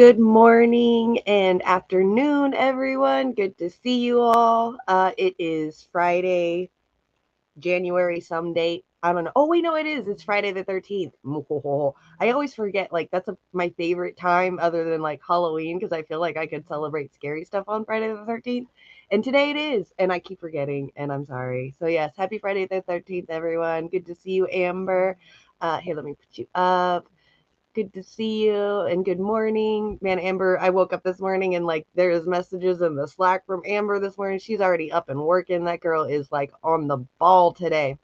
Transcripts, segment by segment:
Good morning and afternoon, everyone. Good to see you all. It is Friday, January some date. I don't know. Oh, wait, no, it is. It's Friday the 13th. I always forget, like, my favorite time other than, like, Halloween because I feel like I could celebrate scary stuff on Friday the 13th. And today it is. And I keep forgetting, and I'm sorry. So, yes, happy Friday the 13th, everyone. Good to see you, Amber. Here, let me put you up. Good to see you and good morning. Man, Amber, I woke up this morning and like there's messages in the Slack from Amber this morning. She's already up and working. That girl is like on the ball today.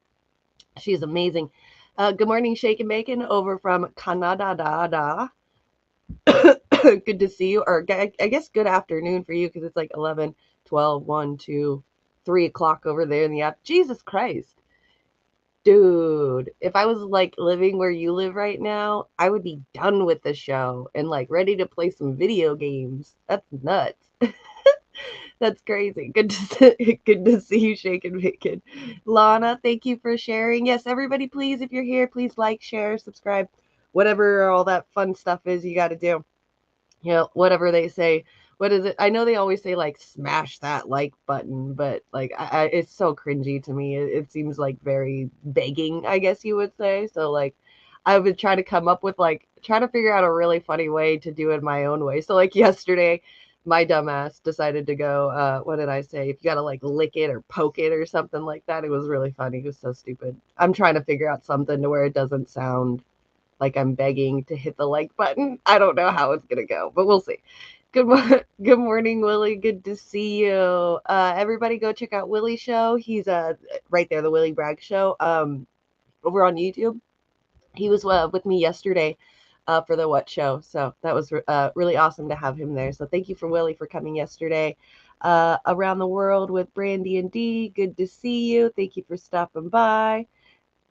She's amazing. Good morning, Shake and Bacon over from Canada. Good to see you. Or I guess good afternoon for you because it's like 11, 12, 1, 2, 3 o'clock over there in the app. Jesus Christ. Dude, if I was like living where you live right now, I would be done with the show and like ready to play some video games. That's nuts. That's crazy. Good to see you, Shake and Bacon. Lana, thank you for sharing. Yes, everybody, please, if you're here, please like, share, subscribe, whatever all that fun stuff is you got to do. Whatever they say. What is it? I know they always say like smash that like button, but like it's so cringy to me. It seems like very begging, I guess you would say. So like I would try to come up with like try to figure out a really funny way to do it my own way. So like yesterday, my dumbass decided to go, what did I say? If you gotta like lick it or poke it or something like that, it was really funny. It was so stupid. I'm trying to figure out something to where it doesn't sound like I'm begging to hit the like button. I don't know how it's gonna go, but we'll see. Good morning, Willie. Good to see you. Everybody, go check out Willie's show. He's right there, the Willie Bragg show. Over on YouTube. He was with me yesterday, for the What show, so that was really awesome to have him there. So thank you for Willie for coming yesterday. Around the world with Brandy and Dee. Good to see you. Thank you for stopping by.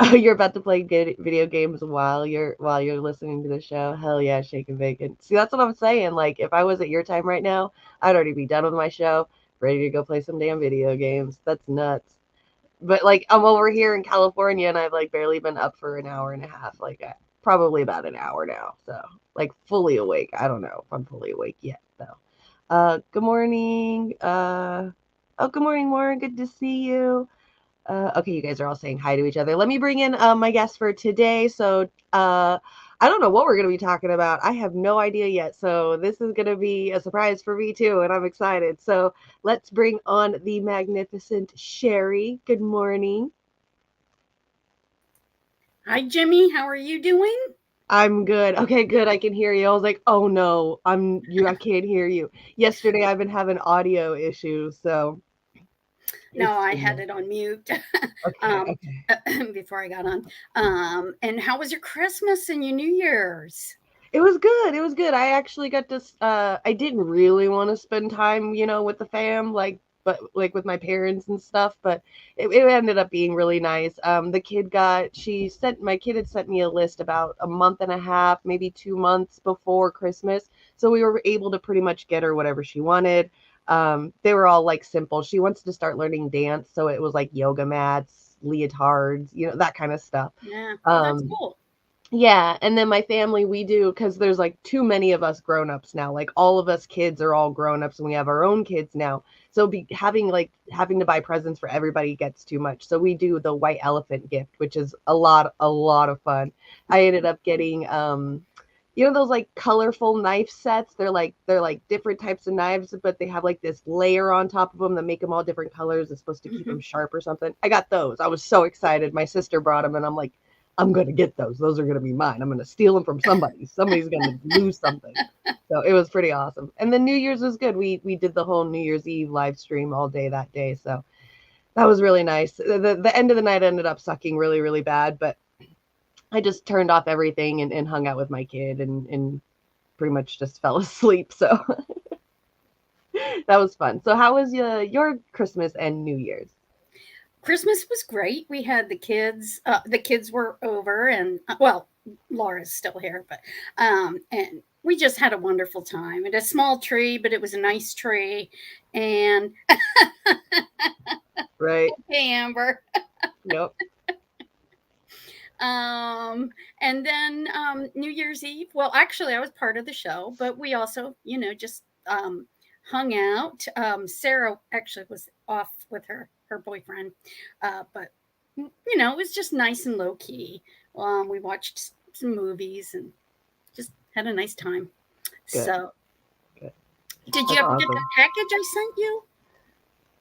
Oh, you're about to play good video games while you're listening to the show. Hell yeah, Shake and Bacon. See, that's what I'm saying. Like, if I was at your time right now, I'd already be done with my show, ready to go play some damn video games. That's nuts. But like, I'm over here in California, and I've like barely been up for an hour and a half. Like, probably about an hour now. So, like, fully awake. I don't know if I'm fully awake yet, though. Good morning. Oh, good morning, Warren. Good to see you. Okay, you guys are all saying hi to each other. Let me bring in my guest for today. So, I don't know what we're going to be talking about. I have no idea yet. So, this is going to be a surprise for me, too, and I'm excited. So, let's bring on the magnificent Sherry. Good morning. Hi, Jimmy. How are you doing? I'm good. Okay, good. I can hear you. I was like, oh no, I can't hear you. Yesterday, I've been having audio issues. So, No, it's I had it on mute okay. um, Okay. before I got on. And how was your Christmas and your New Year's? It was good. It was good. I actually got to I didn't really want to spend time, with the fam, but like with my parents and stuff, but it ended up being really nice. The kid got she sent my kid had sent me a list about a month and a half, maybe 2 months before Christmas. So we were able to pretty much get her whatever she wanted. They were all like simple. She wants to start learning dance, so it was like yoga mats, leotards, that kind of stuff. Yeah. Oh, that's Um, cool. yeah, and then my family, we do because there's like too many of us grown-ups now. Like all of us kids are all grown-ups and we have our own kids now. So be having to buy presents for everybody gets too much. So we do the white elephant gift, which is a lot of fun. I ended up getting those like colorful knife sets. They're like different types of knives, but they have like this layer on top of them that make them all different colors. It's supposed to keep them Hmm. sharp or something. I got those. I was so excited. My sister brought them, and I'm like, I'm going to get those. Those are going to be mine. I'm going to steal them from somebody. Somebody's going to lose something. So it was pretty awesome. And then New Year's was good. We did the whole New Year's Eve live stream all day that day. So that was really nice. The end of the night ended up sucking really, really bad, but I just turned off everything and hung out with my kid and pretty much just fell asleep. So that was fun. So how was your Christmas and New Year's? Christmas was great. We had the kids. The kids were over, and well, Laura's still here, but and we just had a wonderful time. And a small tree, but it was a nice tree. And Right. hey, Amber. Yep. And then New Year's Eve. Well, actually, I was part of the show, but we also, just hung out. Sarah actually was off with her boyfriend, but it was just nice and low key. We watched some movies and just had a nice time. Good. So, Good. did you That's ever get awesome. that package I sent you?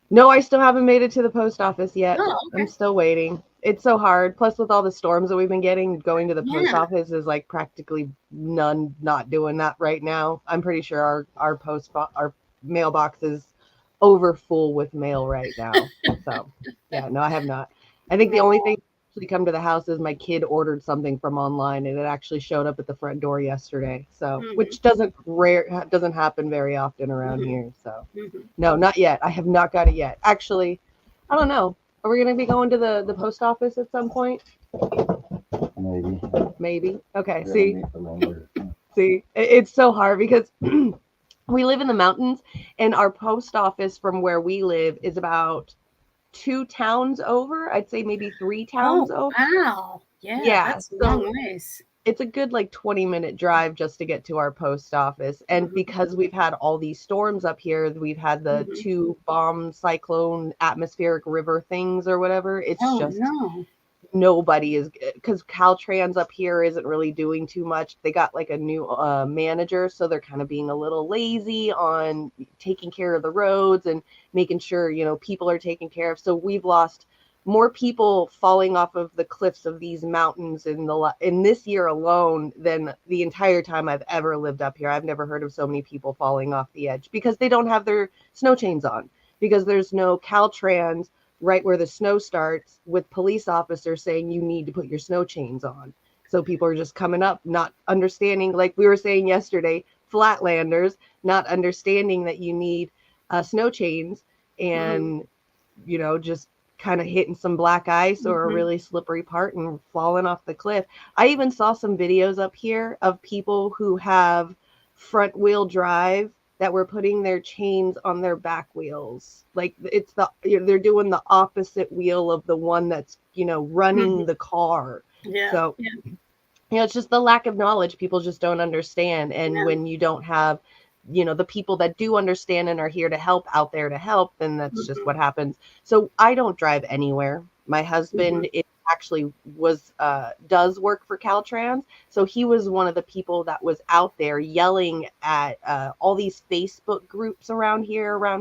No, I still haven't made it to the post office yet. Oh, I'm okay. still waiting. It's so hard. Plus, with all the storms that we've been getting, going to the post Yeah. office is like practically none not doing that right now. I'm pretty sure our mailbox is over full with mail right now. So, yeah, no, I have not. I think the only thing No. that actually come to the house is my kid ordered something from online and it actually showed up at the front door yesterday. So, Hmm. which doesn't happen very often around Hmm. here. So, Hmm. no, not yet. I have not got it yet. Actually, I don't know. Are we going to be going to the post office at some point? Maybe. Maybe. Okay. We're gonna See, meet the lumber. it's so hard because we live in the mountains, and our post office from where we live is about 2 towns over. I'd say maybe 3 towns Oh, over. wow. Yeah, Yeah. that's a long So ways. it's a good like 20-minute drive just to get to our post office. And Mhm, because we've had all these storms up here, we've had the mhm. two bomb cyclone atmospheric river things or whatever. It's Oh, just no. nobody is because Caltrans up here isn't really doing too much. They got like a new manager, so they're kind of being a little lazy on taking care of the roads and making sure people are taken care of. So we've lost more people falling off of the cliffs of these mountains in this year alone than the entire time I've ever lived up here. I've never heard of so many people falling off the edge because they don't have their snow chains on, because there's no Caltrans right where the snow starts with police officers saying you need to put your snow chains on. So people are just coming up, not understanding, like we were saying yesterday, flatlanders, not understanding that you need snow chains Mhm, and, just kind of hitting some black ice or a mhm. really slippery part and falling off the cliff. I even saw some videos up here of people who have front wheel drive that were putting their chains on their back wheels. Like they're doing the opposite wheel of the one that's, Mhm. running the car. Yeah, So, yeah, it's just the lack of knowledge. People just don't understand. And yeah. when you don't have, the people that do understand and are here to help out there to help, then that's just Mhm, what happens. So I don't drive anywhere. My husband mhm. actually was does work for Caltrans, so he was one of the people that was out there yelling at all these Facebook groups around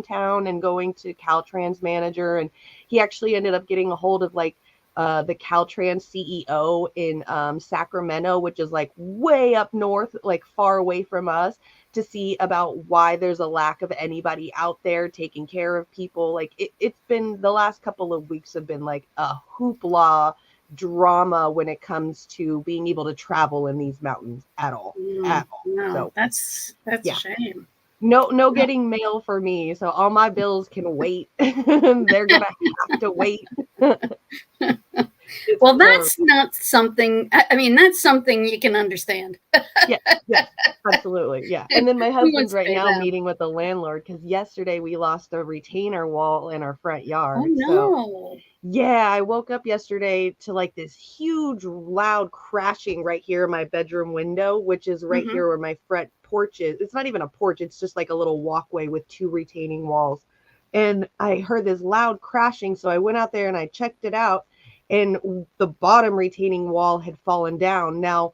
town and going to Caltrans manager, and he actually ended up getting a hold of like the Caltrans CEO in Sacramento, which is like way up north, like far away from us, to see about why there's a lack of anybody out there taking care of people. Like it's been the last couple of weeks have been like a hoopla drama when it comes to being able to travel in these mountains at all. Mm, At all. no, So that's a yeah. shame. No No. getting mail for me. So all my bills can wait. They're gonna have to wait. It's Well, that's horrible. not something. I mean, that's something you can understand. Yes, yes, absolutely. Yeah. And then my Who husband's wants to right pay now that? meeting with the landlord because yesterday we lost a retainer wall in our front Oh yard. So, no. yeah, I woke up yesterday to like this huge, loud crashing right here in my bedroom window, which is right Mhm. here where my front porch is. It's not even a porch, it's just like a little walkway with two retaining walls. And I heard this loud crashing. So I went out there and I checked it out, and the bottom retaining wall had fallen down. Now,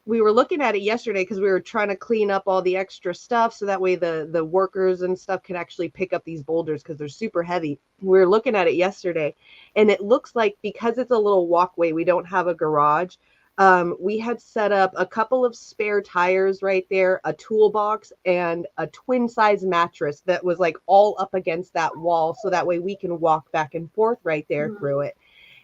we were looking at it yesterday because we were trying to clean up all the extra stuff so that way the workers and stuff could actually pick up these boulders because they're super heavy. We were looking at it yesterday, and it looks like because it's a little walkway, we don't have a garage. We had set up a couple of spare tires right there, a toolbox, and a twin size mattress that was like all up against that wall, so that way we can walk back and forth right there Mhm. through it.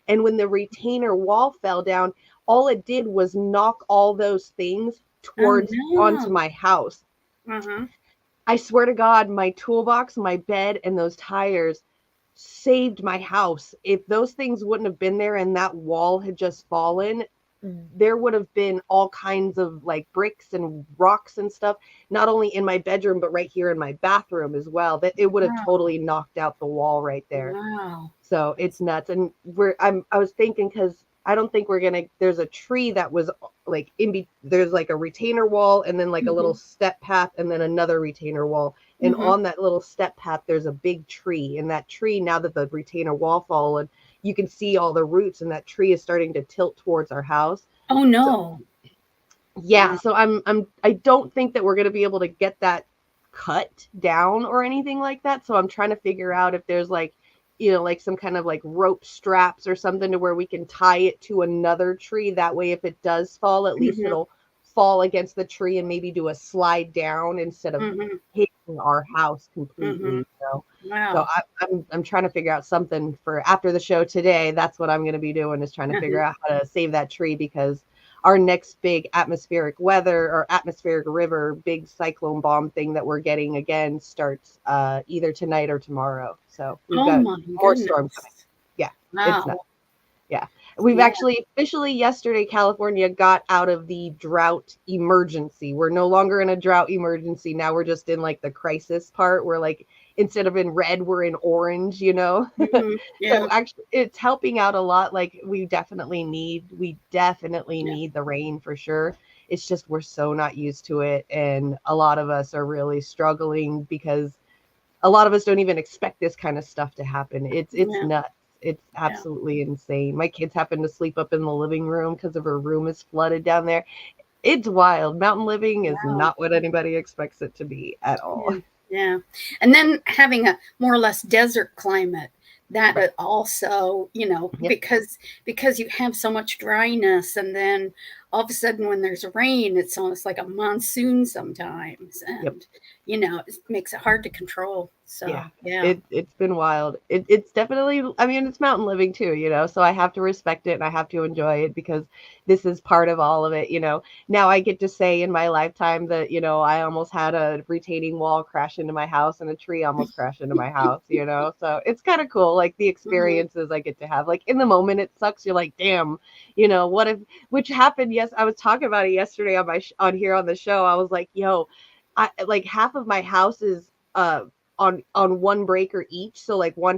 And when the retainer wall fell down, all it did was knock all those things Oh towards onto no. my house. Uh-huh. I swear to God, my toolbox, my bed, and those tires saved my house. If those things wouldn't have been there and that wall had just fallen, there would have been all kinds of like bricks and rocks and stuff, not only in my bedroom, but right here in my bathroom as well. That it would have Wow. totally knocked out the wall right there. Wow. So it's nuts. And I was thinking because I don't think we're gonna. There's a tree that was like there's like a retainer wall and then like a little Mhm. step path and then another retainer wall. And Mhm. on that little step path, there's a big tree. And that tree, now that the retainer wall fallen, you can see all the roots, and that tree is starting to tilt towards our house. Oh So no. yeah, Wow. so I don't think that we're gonna be able to get that cut down or anything like that. So I'm trying to figure out if there's like, like some kind of like rope straps or something to where we can tie it to another tree. That way, if it does fall, at least Mhm. it'll fall against the tree and maybe do a slide down instead of Mhm. hitting our house completely. Mhm. So Wow. I'm trying to figure out something for after the show today. That's what I'm going to be doing, is trying to figure Uh-huh. out how to save that tree, because our next big atmospheric weather or atmospheric river big cyclone bomb thing that we're getting again starts either tonight or tomorrow. So we've Oh got my more storm coming. goodness. Yeah, it's nuts. Wow. Yeah. We've Yeah. actually officially yesterday, California got out of the drought emergency. We're no longer in a drought emergency. Now we're just in like the crisis part. We're like, instead of in red, we're in orange. Mhm. So Yeah. actually it's helping out a lot. Like we definitely Yeah. need the rain for sure. It's just we're so not used to it. And a lot of us are really struggling because a lot of us don't even expect this kind of stuff to happen. It's Yeah. nuts. It's Yeah. absolutely insane. My kids happen to sleep up in the living room because of her room is flooded down there. It's wild. Mountain living is Wow. not what anybody expects it to be at all. Yeah. Yeah. And then having a more or less desert climate, that Right. also, Yep. because you have so much dryness, and then all of a sudden when there's rain, it's almost like a monsoon sometimes, Yep. and it makes it hard to control. So, Yeah, yeah. it's been wild. It's definitely, I mean, it's mountain living too. So I have to respect it and I have to enjoy it because this is part of all of it. Now I get to say in my lifetime that I almost had a retaining wall crash into my house and a tree almost crashed into my house. So it's kind of cool, like the Hmm. experiences I get to have. Like in the moment it sucks. You're like, damn, what if, which happened, yes, I was talking about it yesterday on on here on the show. I was like, yo, I like half of my house is on one breaker each. So like Hmm. one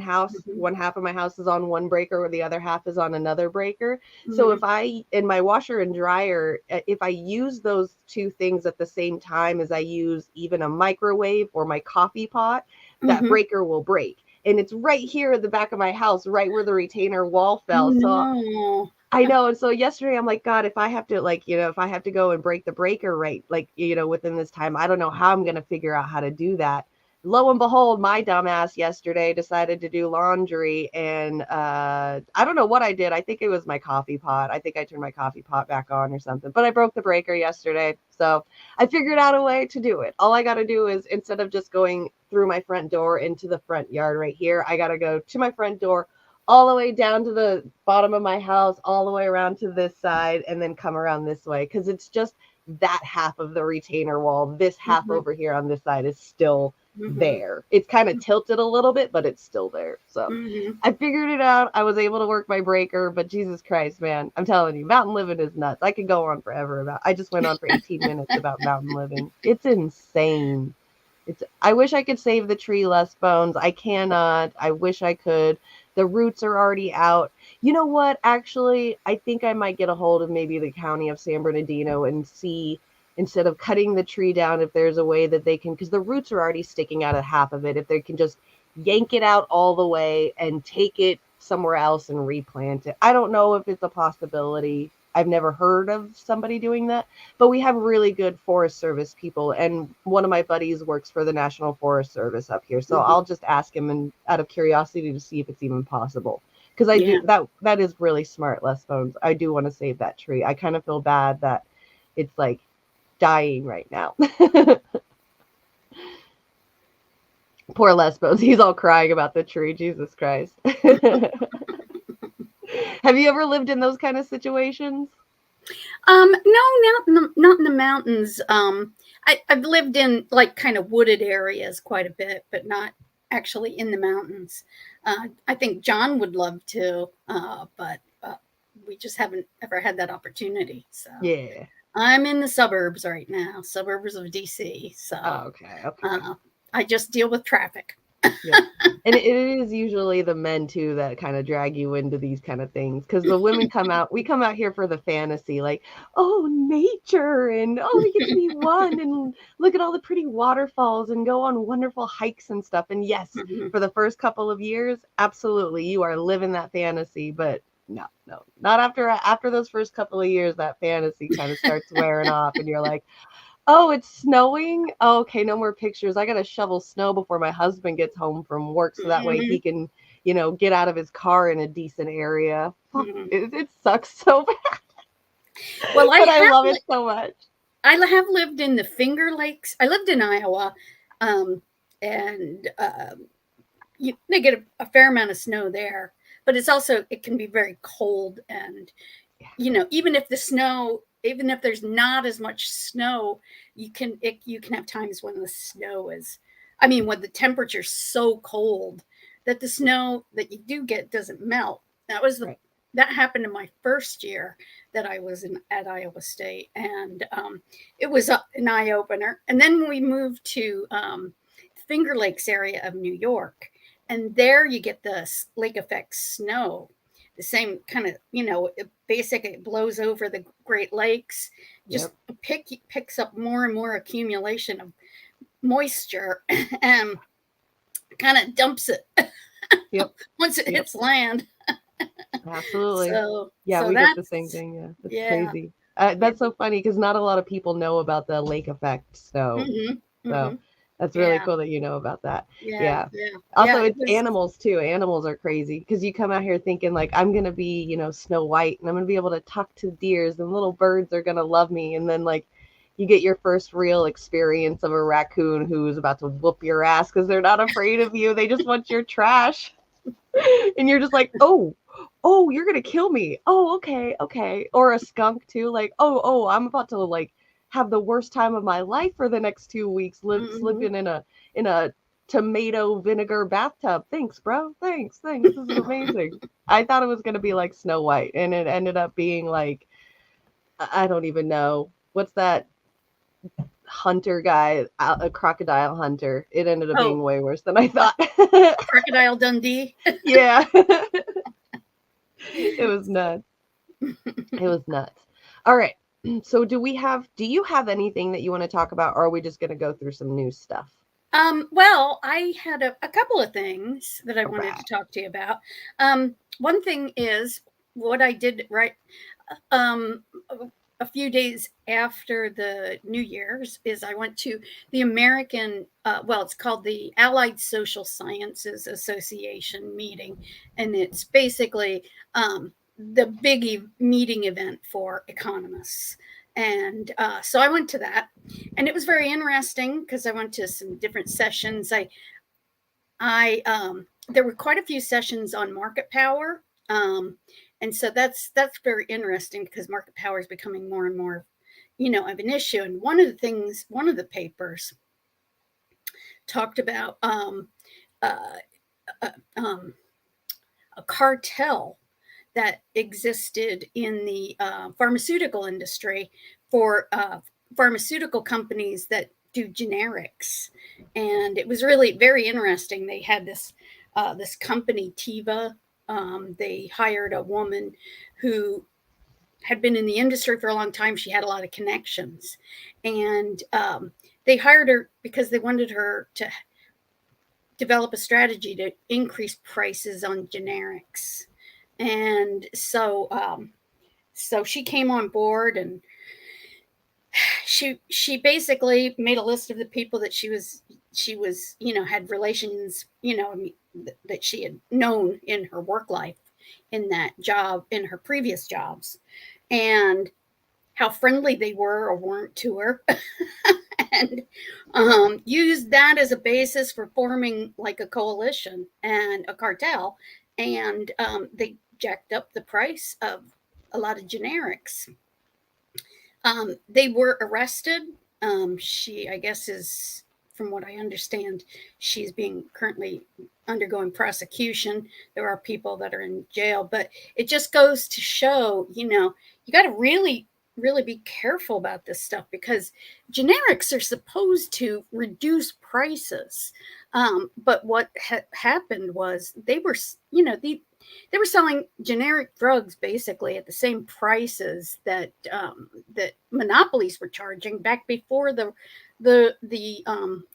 half of my house is on one breaker, or the other half is on another breaker. So Hmm. if I in my washer and dryer, if I use those two things at the same time as I use even a microwave or my coffee pot, that Hmm. breaker will break. And it's right here at the back of my house, right where the retainer wall Oh fell. So no. I know. And so yesterday I'm like, God, if I have to if I have to go and break the breaker right, within this time, I don't know how I'm going to figure out how to do that. Lo and behold, my dumbass yesterday decided to do laundry, and I don't know what I did. I think it was my coffee pot. I think I turned my coffee pot back on or something, but I broke the breaker yesterday. So I figured out a way to do it. All I got to do is, instead of just going through my front door into the front yard right here, I got to go to my front door, all the way down to the bottom of my house, all the way around to this side, and then come around this way. Because it's just that half of the retainer wall. This half Hmm. over here on this side is still Hmm. there. It's kind of tilted a little bit, but it's still there. So Hmm. I figured it out. I was able to work my breaker, but Jesus Christ, man, I'm telling you, mountain living is nuts. I could go on forever about. I just went on for 18 minutes about mountain living. It's insane. I wish I could save the tree less bones. I cannot. I wish I could. The roots are already out. You know what? Actually, I think I might get a hold of maybe the county of San Bernardino and see, instead of cutting the tree down, if there's a way that they can, because the roots are already sticking out of half of it, if they can just yank it out all the way and take it somewhere else and replant it. I don't know if it's a possibility. I've never heard of somebody doing that, but we have really good Forest Service people, and one of my buddies works for the National Forest Service up here. So Hmm. I'll just ask him, and out of curiosity, to see if it's even possible. Because I do Yeah. that is really smart, Les Bones. I do want to save that tree. I kind of feel bad that it's like dying right now. Poor Les Bones. He's all crying about the tree. Jesus Christ. Have you ever lived in those kind of situations? No, not in the mountains. I've lived in like kind of wooded areas quite a bit, but not actually in the mountains. I think John would love to, but we just haven't ever had that opportunity. So Yeah. I'm in the suburbs right now, suburbs of DC. So Oh, okay. Okay. uh, I just deal with traffic. Yep. And it is usually the men too that kind of drag you into these kind of things because the women we come out here for the fantasy, like, oh, nature, and oh, we get to be one and look at all the pretty waterfalls and go on wonderful hikes and stuff. And yes, Mhm. for the first couple of years, absolutely, you are living that fantasy, but no, no, not after those first couple of years, that fantasy kind of starts wearing off, and you're like, oh, it's snowing? Oh, okay, no more pictures. I gotta shovel snow before my husband gets home from work so that way he Mhm. can, get out of his car in a decent area. Fuck, Mhm. it sucks so bad, Well, but I love it so much. I have lived in the Finger Lakes. I lived in Iowa, um, and they get a fair amount of snow there, but it can be very cold, and even if even if there's not as much snow, you can have times when the snow is, I mean, when the temperature's so cold that the snow that you do get doesn't melt. Right. That happened in my first year that I was at Iowa State, and it was an eye opener. And then we moved to Finger Lakes area of New York, and there you get the lake effect snow, the same kind of, basically it blows over the Great Lakes, just Yep. picks up more and more accumulation of moisture and kind of dumps it Yep. once it Yep. hits land. Absolutely. So Yeah, we get the same that's thing. Yeah, that's yeah. crazy. Yeah. That's so funny because not a lot of people know about the lake effect snow. Mhm. So Mhm. that's really Yeah. cool that you know about that. Yeah. Yeah. Yeah. Yeah. Also, It it's was. animals too. Animals are crazy because you come out here thinking like I'm gonna be, Snow White and I'm gonna be able to talk to deers and little birds are gonna love me, and then like you get your first real experience of a raccoon who's about to whoop your ass because they're not afraid of you. They just want your trash. And you're just like, oh, you're gonna kill me. Oh, okay, okay. Or a skunk too, like, oh, I'm about to like have the worst time of my life for the next 2 weeks, Mhm. sleeping in a tomato vinegar bathtub. Thanks, bro. Thanks. This is amazing. I thought it was gonna be like Snow White, and it ended up being like I don't even know what's that hunter guy, a crocodile hunter. It ended up Oh, being way worse than I thought. Crocodile Dundee. Yeah. It was nuts. It was nuts. All right. So do you have anything that you want to talk about, or are we just going to go through some new stuff? Well, I had a couple of things that I All wanted right. to talk to you about. One thing is what I did right um, a few days after the New Year's is I went to the it's called the Allied Social Sciences Association meeting, and it's basically the big meeting event for economists. And so I went to that, and it was very interesting because I went to some different sessions. I There were quite a few sessions on market power, and so that's very interesting because market power is becoming more and more, of an issue. And one of the papers talked about uh, uh, um, a cartel that existed in the pharmaceutical industry for pharmaceutical companies that do generics, and it was really very interesting. They had this company Tiva. They hired a woman who had been in the industry for a long time. She had a lot of connections, and they hired her because they wanted her to develop a strategy to increase prices on generics. And so she came on board, and she basically made a list of the people that she was had relations, that she had known in her work life, in that job, in her previous jobs, and how friendly they were or weren't to her. And used that as a basis for forming like a coalition and a cartel, and they jacked up the price of a lot of generics. They were arrested. She, I guess, is, from what I understand, she's being currently undergoing prosecution. There are people that are in jail, but it just goes to show, you got to really really be careful about this stuff, because generics are supposed to reduce prices. But what happened was they were, they were selling generic drugs basically at the same prices that that monopolies were charging back before the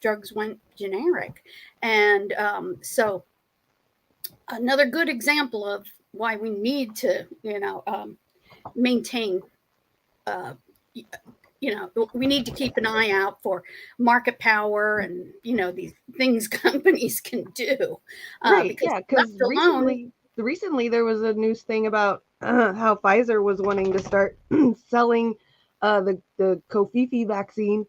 drugs went generic. And so another good example of why we need to, maintain, uh, we need to keep an eye out for market power and, these things companies can do, Right, because yeah, because left alone. recently there was a news thing about how Pfizer was wanting to start selling the Cofifi vaccine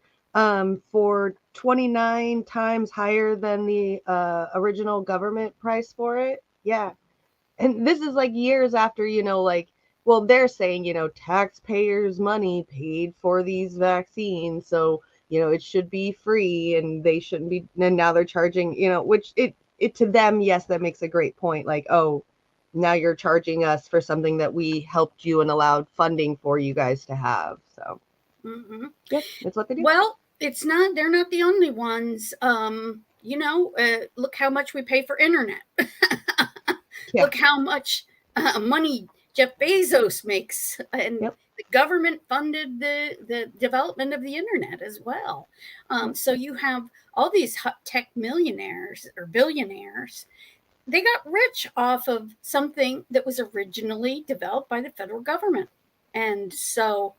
for 29 times higher than the original government price for it. Yeah, and this is like years after, like, well, they're saying, taxpayers' money paid for these vaccines, so, it should be free and they shouldn't be, and now they're charging, which it to them, yes, that makes a great point. Like, oh, now you're charging us for something that we helped you and allowed funding for you guys to have. So, Mm-hmm. yep, that's what they do. Well, they're not the only ones. Look how much we pay for internet. Yeah. Look how much money Jeff Bezos makes, and Yep. the government funded the development of the internet as well. So you have all these tech millionaires or billionaires. They got rich off of something that was originally developed by the federal government. And so,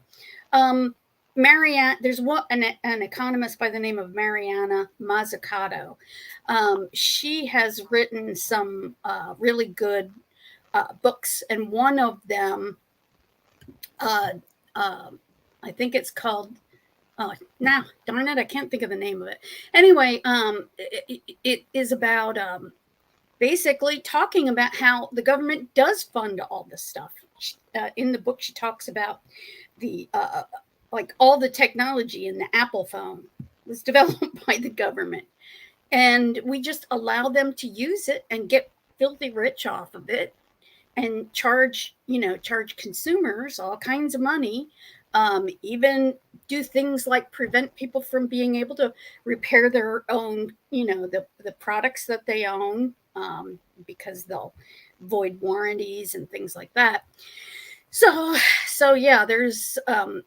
there's an economist by the name of Mariana Mazzucato. She has written some really good books, and one of them, uh, I think it's called. Now, darn it, I can't think of the name of it. Anyway, it is about basically talking about how the government does fund all this stuff. In the book, she talks about the like all the technology in the Apple phone was developed by the government, and we just allow them to use it and get filthy rich off of it, and charge consumers all kinds of money. Even do things like prevent people from being able to repair their own, the products that they own, because they'll void warranties and things like that. So yeah, there's a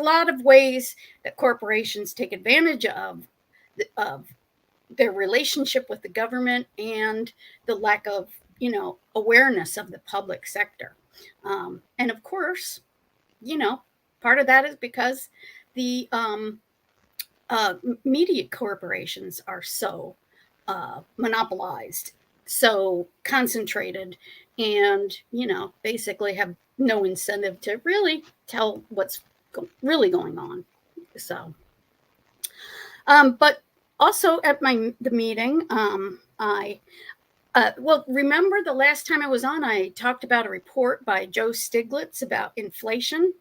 lot of ways that corporations take advantage of their relationship with the government and the lack of, awareness of the public sector. And of course, part of that is because the media corporations are so monopolized, so concentrated, and, basically have no incentive to really tell what's really going on. So, but also at the meeting, remember the last time I was on, I talked about a report by Joe Stiglitz about inflation.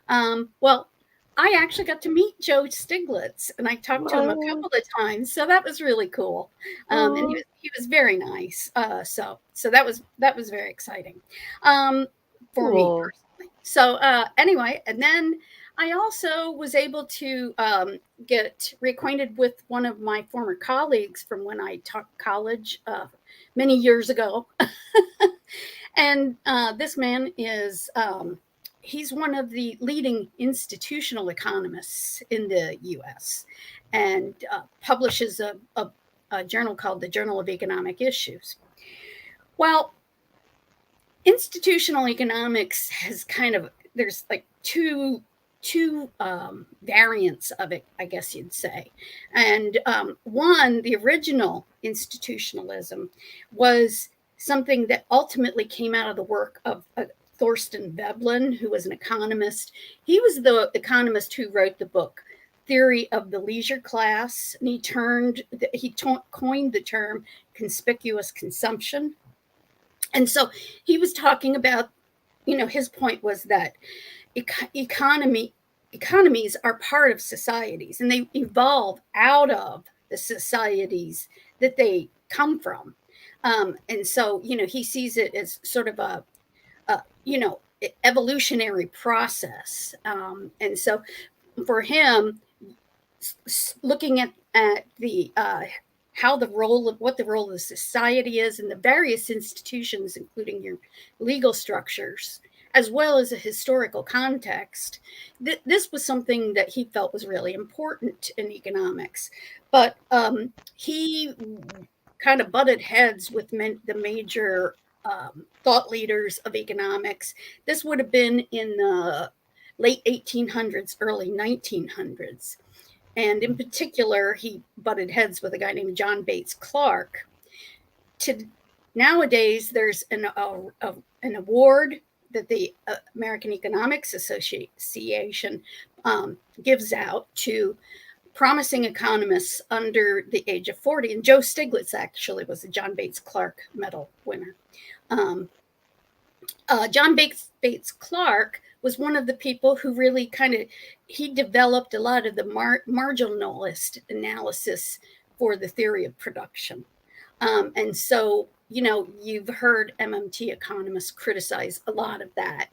Well, I actually got to meet Joe Stiglitz, and I talked to him a couple of times, so that was really cool. And he was very nice. So that was very exciting for me personally. So anyway, and then I also was able to get reacquainted with one of my former colleagues from when I taught college many years ago. And this man is he's one of the leading institutional economists in the U.S. and publishes a journal called the Journal of Economic Issues. Well, institutional economics has there's like two variants of it, I guess you'd say. And one, the original institutionalism, was something that ultimately came out of the work of Thorstein Veblen, who was an economist. He was the economist who wrote the book Theory of the Leisure Class, and he coined the term conspicuous consumption. And so he was talking about, his point was that economies are part of societies, and they evolve out of the societies that they come from. And so, he sees it as sort of evolutionary process. And so for him, looking at the how the role of what the role of the society is and the various institutions, including your legal structures, as well as a historical context, this was something that he felt was really important in economics. But he kind of butted heads with the major thought leaders of economics. This would have been in the late 1800s, early 1900s. And in particular, he butted heads with a guy named John Bates Clark. Nowadays, there's an award that the American Economics Association gives out to promising economists under the age of 40. And Joe Stiglitz actually was a John Bates Clark Medal winner. John Bates Clark was one of the people who really he developed a lot of the marginalist analysis for the theory of production. And so, you've heard MMT economists criticize a lot of that.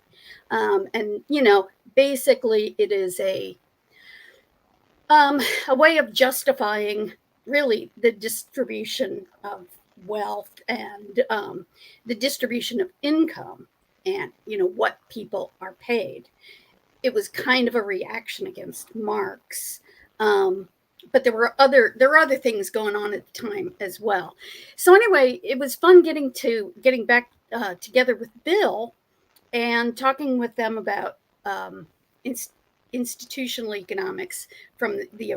And, basically it is a way of justifying really the distribution of wealth and the distribution of income and what people are paid. It was kind of a reaction against Marx, but there were other things going on at the time as well. So anyway, it was fun getting back together with Bill and talking with them about institutional economics from the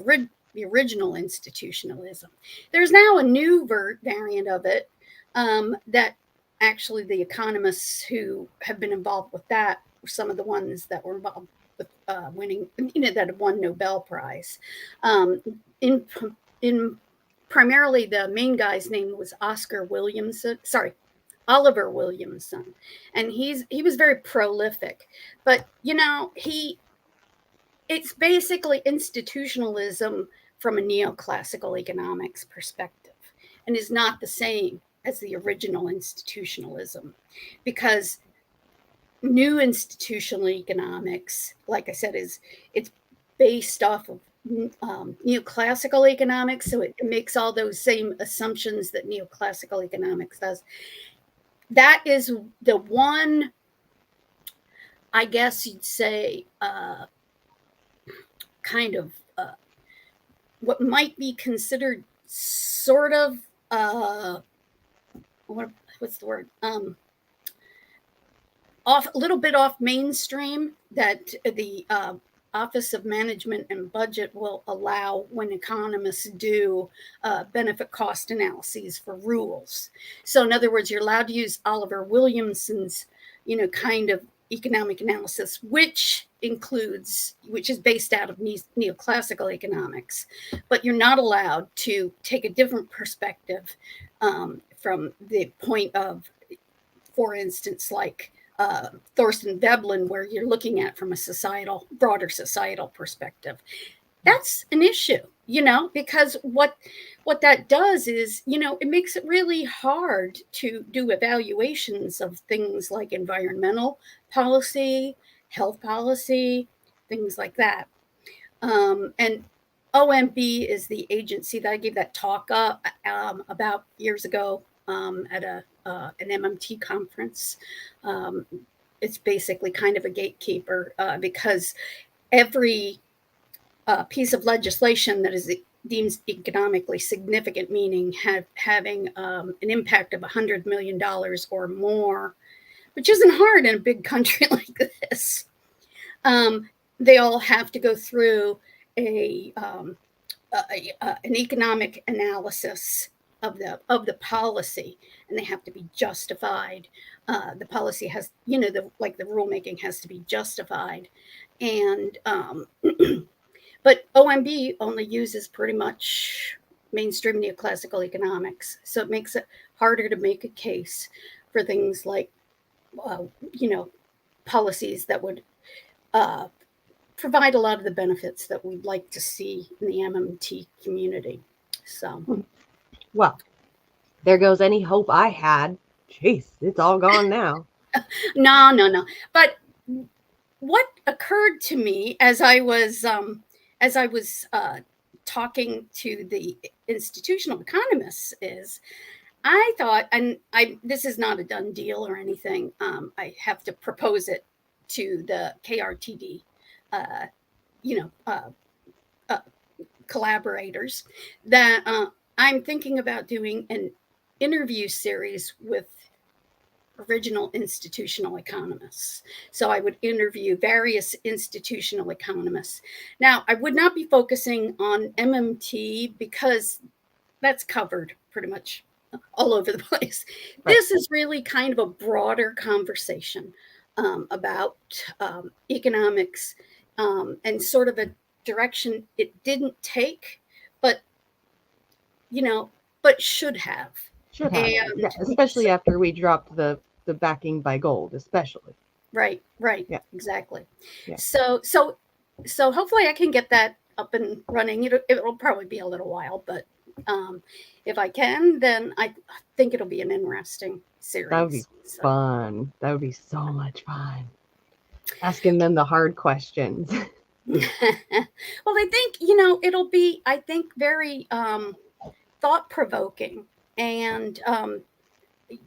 original institutionalism. There's now a new variant of it that actually the economists who have been involved with that were some of the ones that were involved with winning, that have won Nobel Prize. In primarily the main guy's name was Oliver Williamson, and he was very prolific, but it's basically institutionalism from a neoclassical economics perspective, and is not the same as the original institutionalism, because new institutional economics, like I said, it's based off of neoclassical economics, so it makes all those same assumptions that neoclassical economics does. That is the one, I guess you'd say, kind of what might be considered sort of what's the word, a little bit off mainstream, that the Office of Management and Budget will allow when economists do benefit cost analyses for rules. So in other words, you're allowed to use Oliver Williamson's kind of economic analysis, which is based out of neoclassical economics, but you're not allowed to take a different perspective from the point of, for instance, like Thorstein Veblen, where you're looking at from a broader societal perspective. That's an issue, because what that does is, it makes it really hard to do evaluations of things like environmental policy, health policy, things like that. And OMB is the agency that I gave that talk about years ago at an MMT conference. It's basically kind of a gatekeeper because every piece of legislation that is deemed economically significant, meaning having an impact of $100 million or more, which isn't hard in a big country like this. They all have to go through an economic analysis of the policy, and they have to be justified. The policy has, the rulemaking has to be justified, and but OMB only uses pretty much mainstream neoclassical economics, so it makes it harder to make a case for things like, policies that would provide a lot of the benefits that we'd like to see in the MMT community. So, well, there goes any hope I had. Jeez, it's all gone now. No. But what occurred to me as I was talking to the institutional economists is I thought, and I this is not a done deal or anything. I have to propose it to the KRTD, uh, you know, uh, uh, collaborators that I'm thinking about doing an interview series with original institutional economists. So I would interview various institutional economists. Now, I would not be focusing on MMT because that's covered pretty much all over the place. Right. This is really kind of a broader conversation about economics and sort of a direction it didn't take, but you know, but should have. Should have. Yeah, And especially after we dropped the backing by gold, especially. right, Yeah. exactly. Yeah. So hopefully I can get that up and running. It'll probably be a little while, but if I can, then I think it'll be an interesting That would be series. So. fun. That would be so much fun. Asking them the hard questions. Well, I think it'll be, I think, very thought provoking, and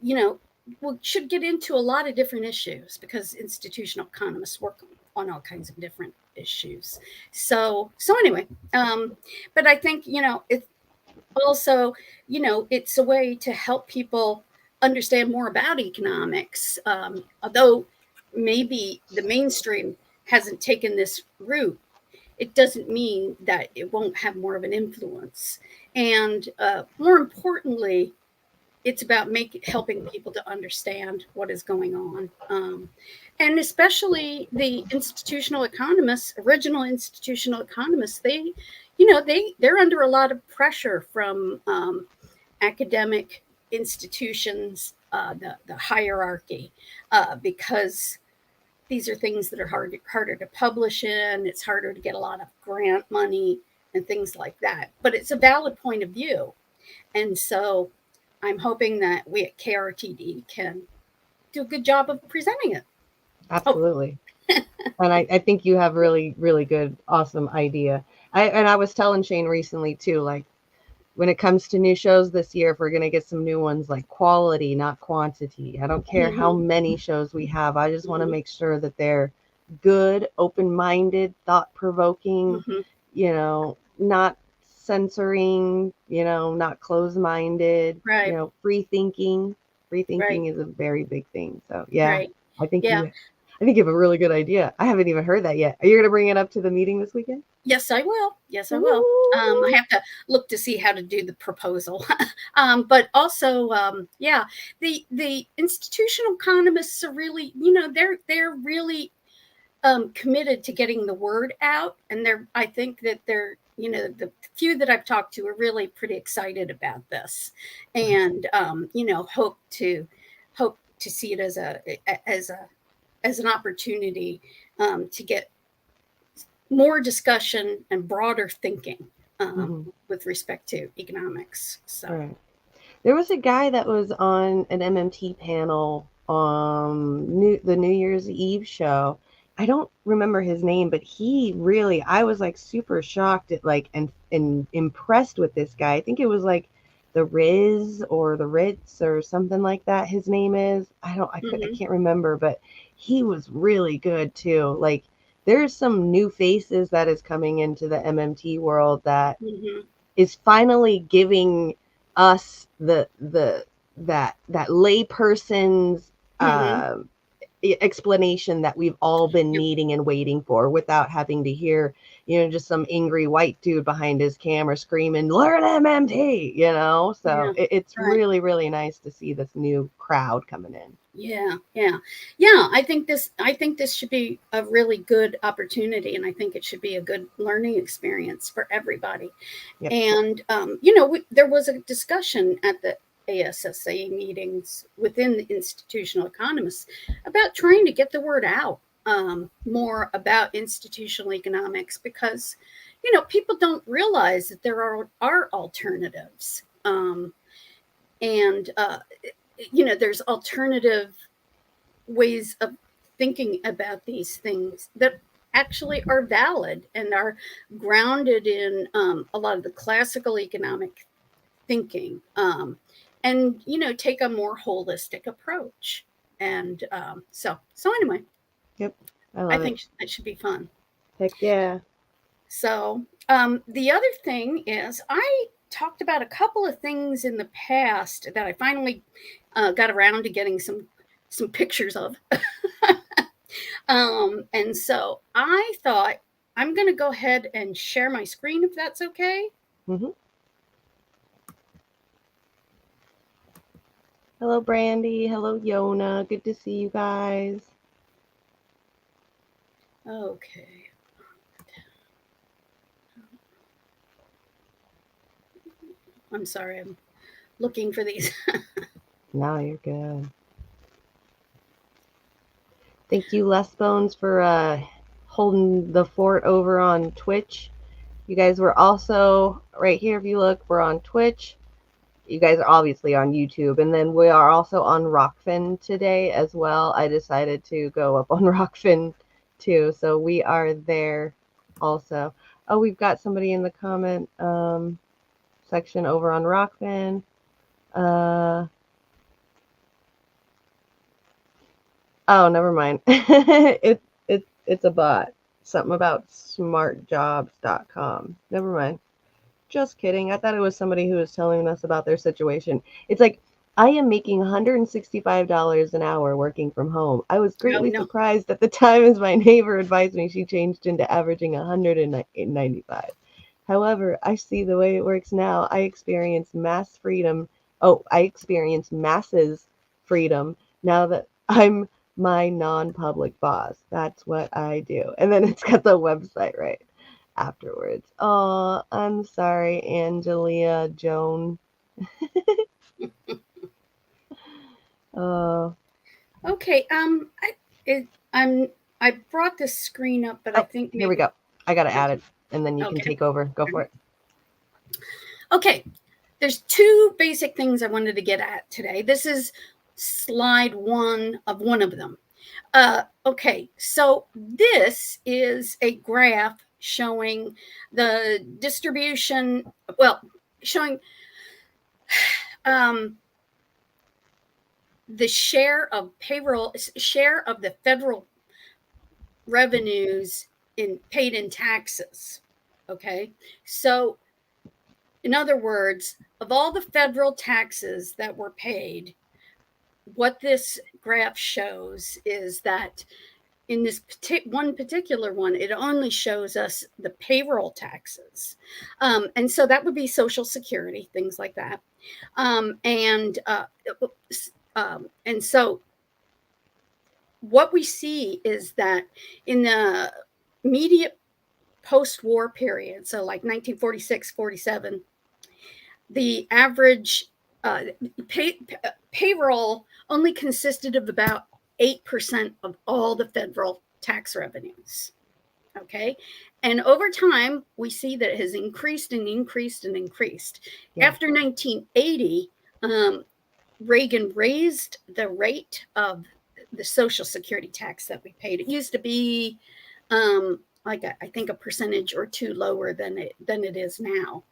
you know, we should get into a lot of different issues because institutional economists work on all kinds of different issues. So anyway, but I think it's also it's a way to help people understand more about economics. Although maybe the mainstream hasn't taken this route, it doesn't mean that it won't have more of an influence. And more importantly, it's about helping people to understand what is going on, and especially the institutional economists, original institutional economists. They're under a lot of pressure from academic institutions, the hierarchy, because these are things that are harder to publish in. It's harder to get a lot of grant money and things like that. But it's a valid point of view, and so I'm hoping that we at KRTD can do a good job of presenting it. Oh, Absolutely. And I think you have really, really good, awesome idea. I was telling Shane recently too, like when it comes to new shows this year, if we're gonna get some new ones, like quality, not quantity. I don't care how mm-hmm, many shows we have. I just want to mm-hmm, make sure that they're good, open-minded, thought-provoking, mm-hmm. not censoring, not closed-minded, Right, free thinking. Free right, thinking is a very big thing. So yeah, right. I think Yeah. you I think you have a really good idea. I haven't even heard that yet. Are you gonna bring it up to the meeting this weekend? Yes, I will. Yes, I will. I Ooh. have to look to see how to do the proposal, but also, yeah, the institutional economists are really, they're really committed to getting the word out, and I think that the few that I've talked to are really pretty excited about this, and hope to see it as a as an opportunity to get more discussion and broader thinking Mhm. with respect to economics. So. Right. There was a guy that was on an MMT panel the New Year's Eve show. I don't remember his name, but he really I was like super shocked at like and impressed with this guy. I think it was like the Riz or the Ritz or something like that his name is. I Mm-hmm, can't remember, but he was really good too. Like there's some new faces that is coming into the MMT world that mm-hmm, is finally giving us that layperson's mm-hmm. uh, explanation that we've all been Yep. needing and waiting for without having to hear just some angry white dude behind his camera screaming learn MMT, so Yeah. it's Right. really, really nice to see this new crowd coming in. Yeah, yeah, yeah. I think this should be a really good opportunity, and I think it should be a good learning experience for everybody. Yep. And there was a discussion at the ASSA meetings within the institutional economists about trying to get the word out more about institutional economics because people don't realize that there are alternatives. And there's alternative ways of thinking about these things that actually are valid and are grounded in a lot of the classical economic thinking, and take a more holistic approach. And so anyway, Yep. I I love it. think that should be fun. Heck yeah. So the other thing is, I talked about a couple of things in the past that I finally got around to getting some pictures of. And so I thought I'm going to go ahead and share my screen if that's okay. Mm-hmm. Hello, Brandy. Hello, Yona. Good to see you guys. Okay. I'm sorry, I'm looking for these. No, you're good. Thank you, Les Bones, for holding the fort over on Twitch. You guys were also right here. If you look, we're on Twitch. You guys are obviously on YouTube, and then we are also on Rockfin today as well. I decided to go up on Rockfin too, so we are there also. Oh, we've got somebody in the comment section over on Rockfin. Oh, never mind. It's a bot. Something about smartjobs.com. Never mind. Just kidding. I thought it was somebody who was telling us about their situation. It's like, I am making $165 an hour working from home. I was greatly surprised at the time as my neighbor advised me she changed into averaging 195. However, I see the way it works now. I experience mass freedom. Oh, I experience masses freedom now that I'm my non-public boss. That's what I do. And then it's got the website right afterwards. Oh, I'm sorry, Angelia Joan. Oh. Okay. I brought this screen up, but I think here we go. I gotta add it, and then you Okay. can take over. Go for it. Okay. There's two basic things I wanted to get at today. This is slide one of them. Okay, so this is a graph showing the distribution, well, showing the share of the federal revenues paid in taxes. Okay, so in other words, of all the federal taxes that were paid, what this graph shows is that in this one particular one, it only shows us the payroll taxes. And so that would be Social Security, things like that. And so what we see is that in the immediate post-war period, so like 1946, 47, the average payroll only consisted of about 8% of all the federal tax revenues. Okay. And over time, we see that it has increased and increased and increased. Yeah. After 1980, Reagan raised the rate of the Social Security tax that we paid. It used to be like I think a percentage or two lower than it is now.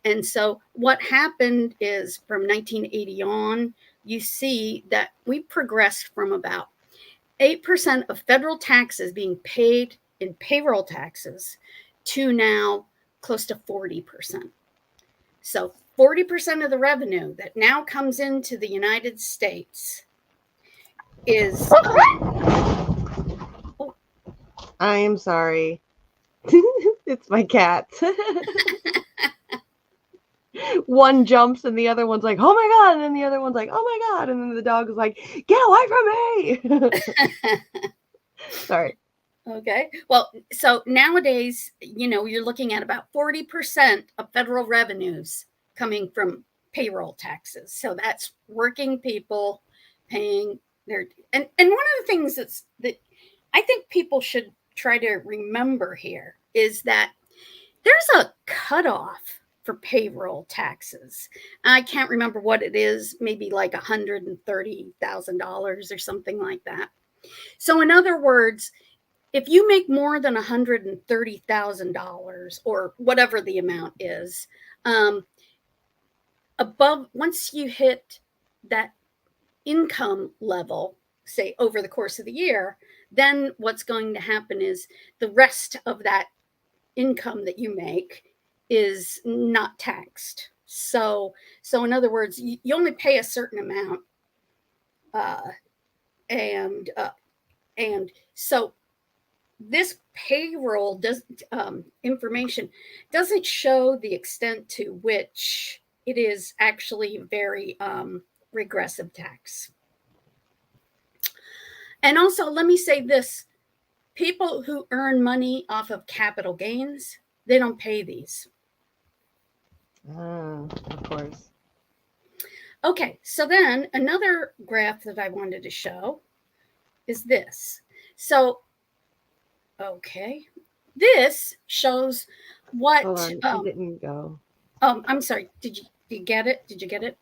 And so what happened is from 1980 on, you see that we progressed from about 8% of federal taxes being paid in payroll taxes to now close to 40%. So 40% of the revenue that now comes into the United States is... I am sorry. It's my cat. One jumps and the other one's like, oh my God. And then the other one's like, oh my God. And then the dog is like, get away from me. Sorry. Okay. Well, so nowadays, you're looking at about 40% of federal revenues coming from payroll taxes. So that's working people paying their, and one of the things that I think people should try to remember here is that there's a cutoff for payroll taxes. I can't remember what it is, maybe like $130,000 or something like that. So, in other words, if you make more than $130,000 or whatever the amount is, um, above once you hit that income level, say over the course of the year, then what's going to happen is the rest of that income that you make is not taxed. So in other words, you only pay a certain amount, uh, and and so this payroll does information doesn't show the extent to which it is actually very regressive tax. And also, let me say this: people who earn money off of capital gains, they don't pay these. Of course. Okay, so then another graph that I wanted to show is this. So, okay, this shows what. Hold on, it didn't go. I'm sorry. Did you get it? Did you get it?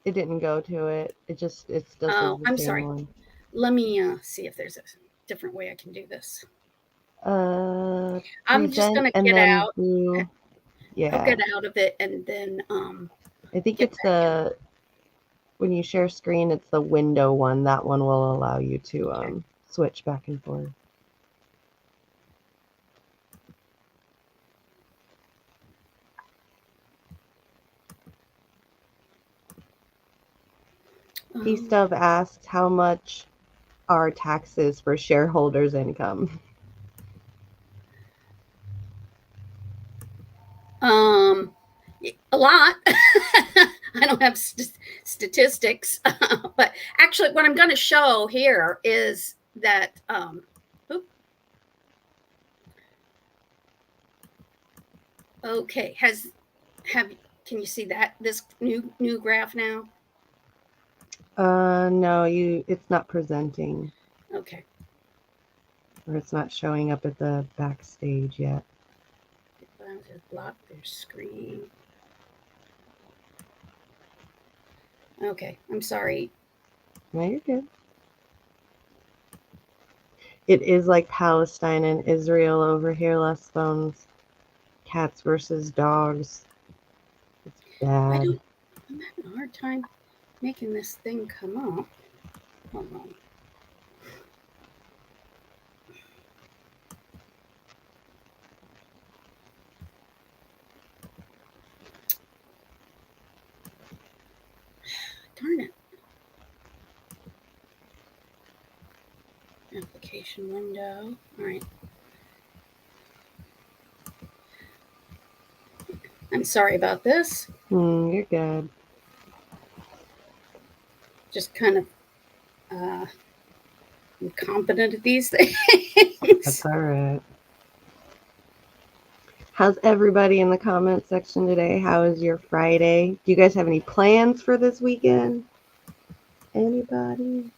It didn't go to it. It still says the I'm same sorry. one. Let me see if there's a different way I can do this. I'm just Present gonna and get then out. do. I'll Yeah, get out of it and then I think get it's back in. when you share screen, it's the window one. That one will allow you to switch back and forth. P-Stub asks how much are taxes for shareholders' income? A lot. I don't have statistics, but actually, what I'm going to show here is that. Okay, can you see that this new graph now? No, it's not presenting. Okay. Or it's not showing up at the backstage yet. Just block their screen. Okay, I'm sorry. No, you're good. It is like Palestine and Israel over here, Les Bones. Cats versus dogs. It's bad. I'm having a hard time making this thing come up. Hold on. Darn it. Application window. All right. I'm sorry about this. You're good. Just kind of incompetent at these things. That's all right. How's everybody in the comment section today? How is your Friday? Do you guys have any plans for this weekend? Anybody?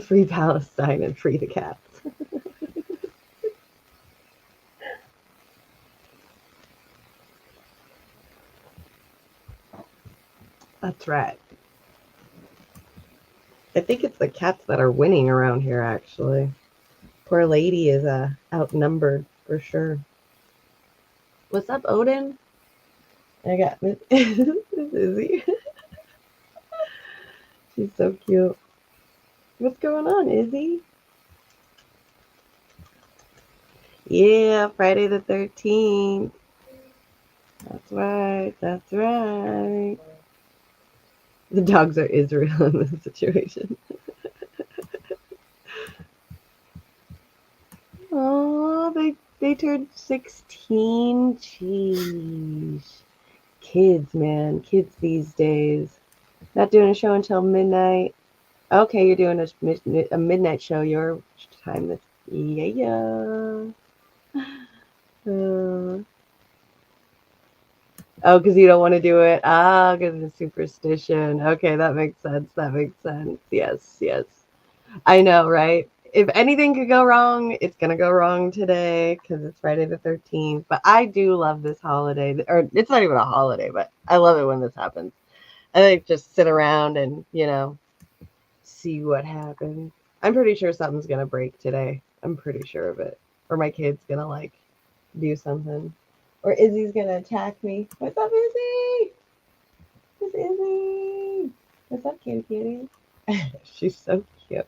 Free Palestine and free the cats. That's right. I think it's the cats that are winning around here, actually. Poor lady is outnumbered for sure. What's up, Odin? I got Miss Izzy. She's so cute. What's going on, Izzy? Yeah, Friday the 13th. That's right. That's right. The dogs are Israel in this situation. Oh, they turned 16. Jeez. Kids, man. Kids these days. Not doing a show until midnight. Okay, you're doing a midnight show. Your time. Yeah. Oh, because you don't want to do it. Ah, because of superstition. Okay, that makes sense. That makes sense. Yes, yes. I know, right? if anything could go wrong, it's gonna go wrong today because it's Friday the 13th. But I do love this holiday, or it's not even a holiday, but I love it when this happens. I like just sit around and see what happens. I'm pretty sure something's gonna break today. I'm pretty sure of it, or my kid's gonna like do something, or Izzy's gonna attack me. What's up, Izzy? It's Izzy. What's up, kitty kitty? She's so cute.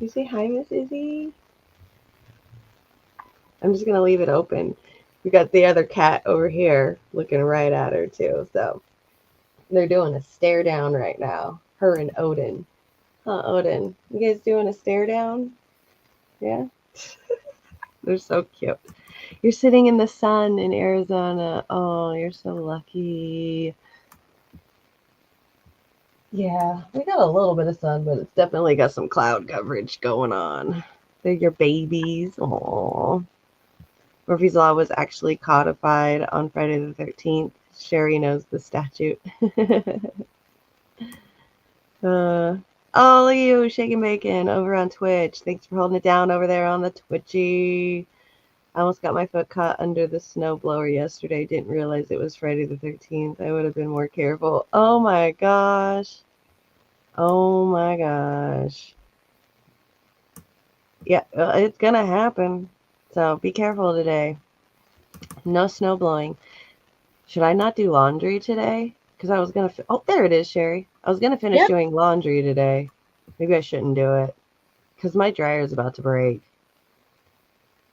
You say hi, Miss Izzy? I'm just gonna leave it open. We got the other cat over here looking right at her too. So they're doing a stare down right now. Her and Odin. Huh, Odin? You guys doing a stare down? Yeah? They're so cute. You're sitting in the sun in Arizona. Oh, you're so lucky. Yeah, we got a little bit of sun, but it's definitely got some cloud coverage going on. They're your babies. Aww. Murphy's Law was actually codified on Friday the 13th. Sherry knows the statute. Oh, look at you, Shaking Bacon, over on Twitch. Thanks for holding it down over there on the Twitchy. I almost got my foot caught under the snowblower yesterday. Didn't realize it was Friday the 13th. I would have been more careful. Oh my gosh. Oh my gosh. Yeah, it's gonna happen. So be careful today. No snow blowing. Should I not do laundry today? Because I was gonna. Oh, there it is, Sherry. I was gonna finish doing laundry today. Maybe I shouldn't do it because my dryer is about to break.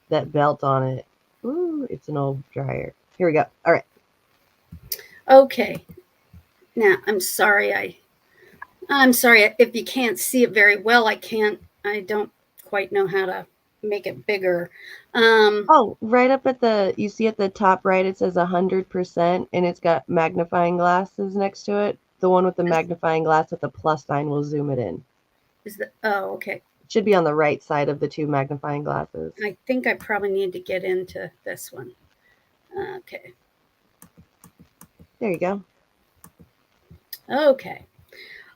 That belt on it. Ooh, it's an old dryer. Here we go. All right. Okay. Now, I'm sorry if you can't see it very well. I don't quite know how to make it bigger. Oh, right up at you see at the top right, it says 100%, and it's got magnifying glasses next to it. The one with the magnifying glass with the plus sign will zoom it in. Okay. It should be on the right side of the two magnifying glasses. I think I probably need to get into this one. Okay. There you go. Okay.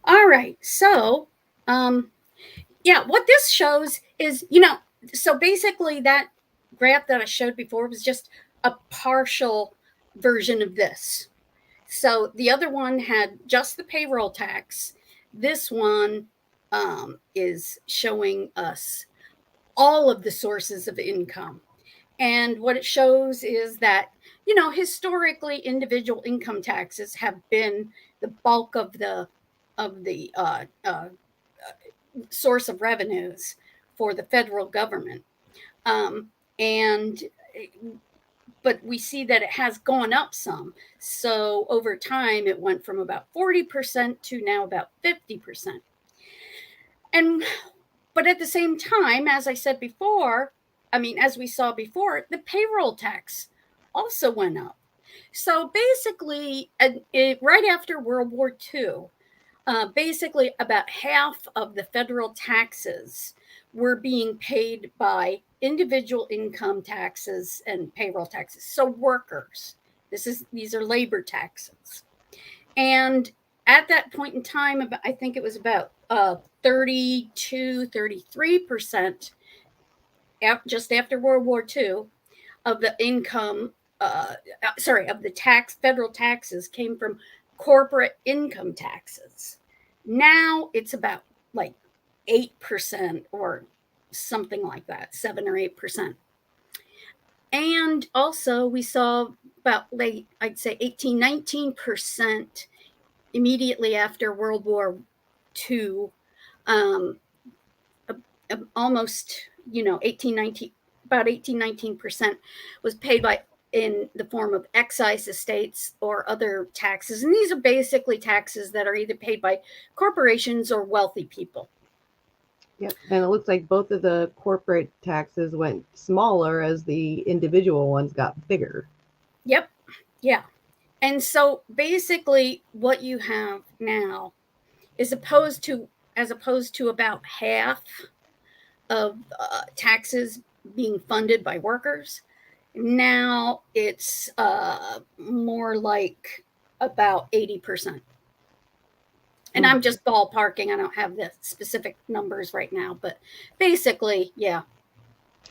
All right. So, yeah, what this shows is, so basically that graph that I showed before was just a partial version of this. So the other one had just the payroll tax. This one is showing us all of the sources of income. And what it shows is that, historically, individual income taxes have been the bulk of the source of revenues for the federal government. And but we see that it has gone up some. So over time, it went from about 40% to now about 50%. But at the same time, as I said before, as we saw before, the payroll tax also went up. So basically, right after World War II, basically about half of the federal taxes were being paid by individual income taxes and payroll taxes. So workers, these are labor taxes. And at that point in time, I think it was about 32, 33%, just after World War II, of the income, of the federal taxes came from corporate income taxes. Now it's about like 8% or something like that, 7 or 8%. And also we saw about I'd say 18, 19% immediately after World War II, almost, 18, 19, about 18, 19% was paid in the form of excise estates or other taxes. And these are basically taxes that are either paid by corporations or wealthy people. Yep. And it looks like both of the corporate taxes went smaller as the individual ones got bigger. Yep. Yeah. And so basically what you have now is as opposed to about half of taxes being funded by workers, now it's more like about 80%. And I'm just ballparking. I don't have the specific numbers right now, but basically, yeah.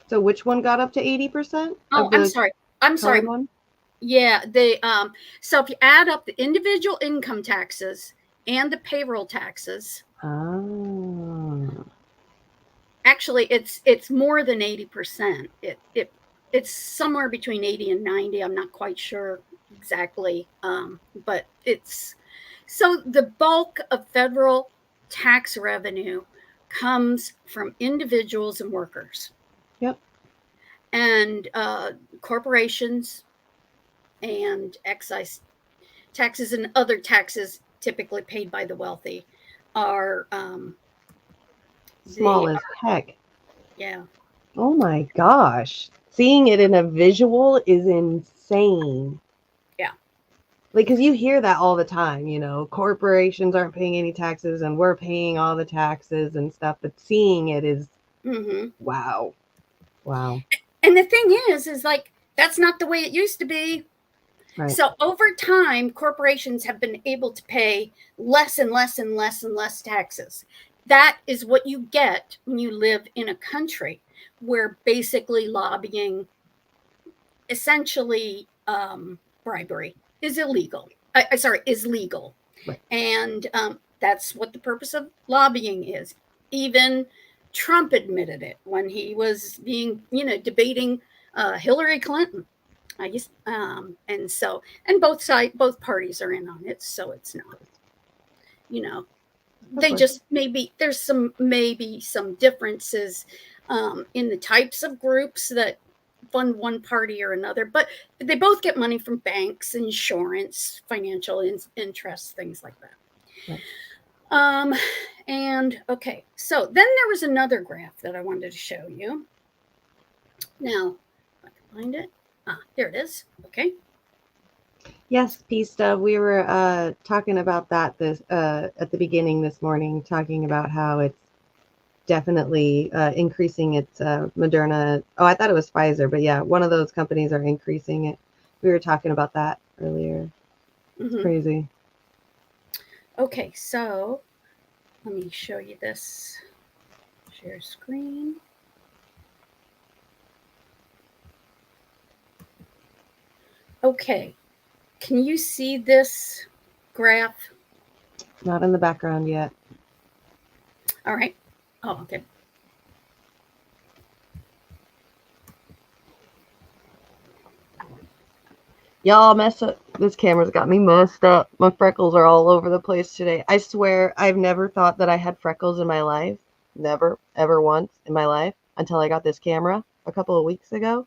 So which one got up to 80%? Oh, Of the I'm sorry. colored one? Yeah, so if you add up the individual income taxes and the payroll taxes, actually it's more than 80%. It's somewhere between 80 and 90. I'm not quite sure exactly. But it's so the bulk of federal tax revenue comes from individuals and workers. Yep. And corporations and excise taxes and other taxes typically paid by the wealthy are Small as heck. Yeah. Oh my gosh. Seeing it in a visual is insane. Yeah. Like, because you hear that all the time, you know, corporations aren't paying any taxes and we're paying all the taxes and stuff, but seeing it is, wow. Wow. And the thing is like, that's not the way it used to be. Right. So over time, corporations have been able to pay less and less and less and less taxes. That is what you get when you live in a country where basically lobbying, essentially bribery, is illegal. Is legal. Right. And that's what the purpose of lobbying is. Even Trump admitted it when he was being, debating Hillary Clinton. I guess, and both parties are in on it, so it's not, they just there's some differences in the types of groups that fund one party or another, but they both get money from banks, insurance, financial interests, things like that. Right. And okay, so then there was another graph that I wanted to show you. Now, if I can find it. There it is. Okay. Yes, Peace Dove. We were talking about that this at the beginning this morning, talking about how it's definitely increasing its Moderna. Oh, I thought it was Pfizer, but yeah, one of those companies are increasing it. We were talking about that earlier. It's crazy. Okay, so let me show you this. Share screen. Okay, can you see this graph? Not in the background yet. All right. Oh, okay. Y'all mess up. This camera's got me messed up. My freckles are all over the place today. I swear I've never thought that I had freckles in my life. Never, ever once in my life until I got this camera a couple of weeks ago.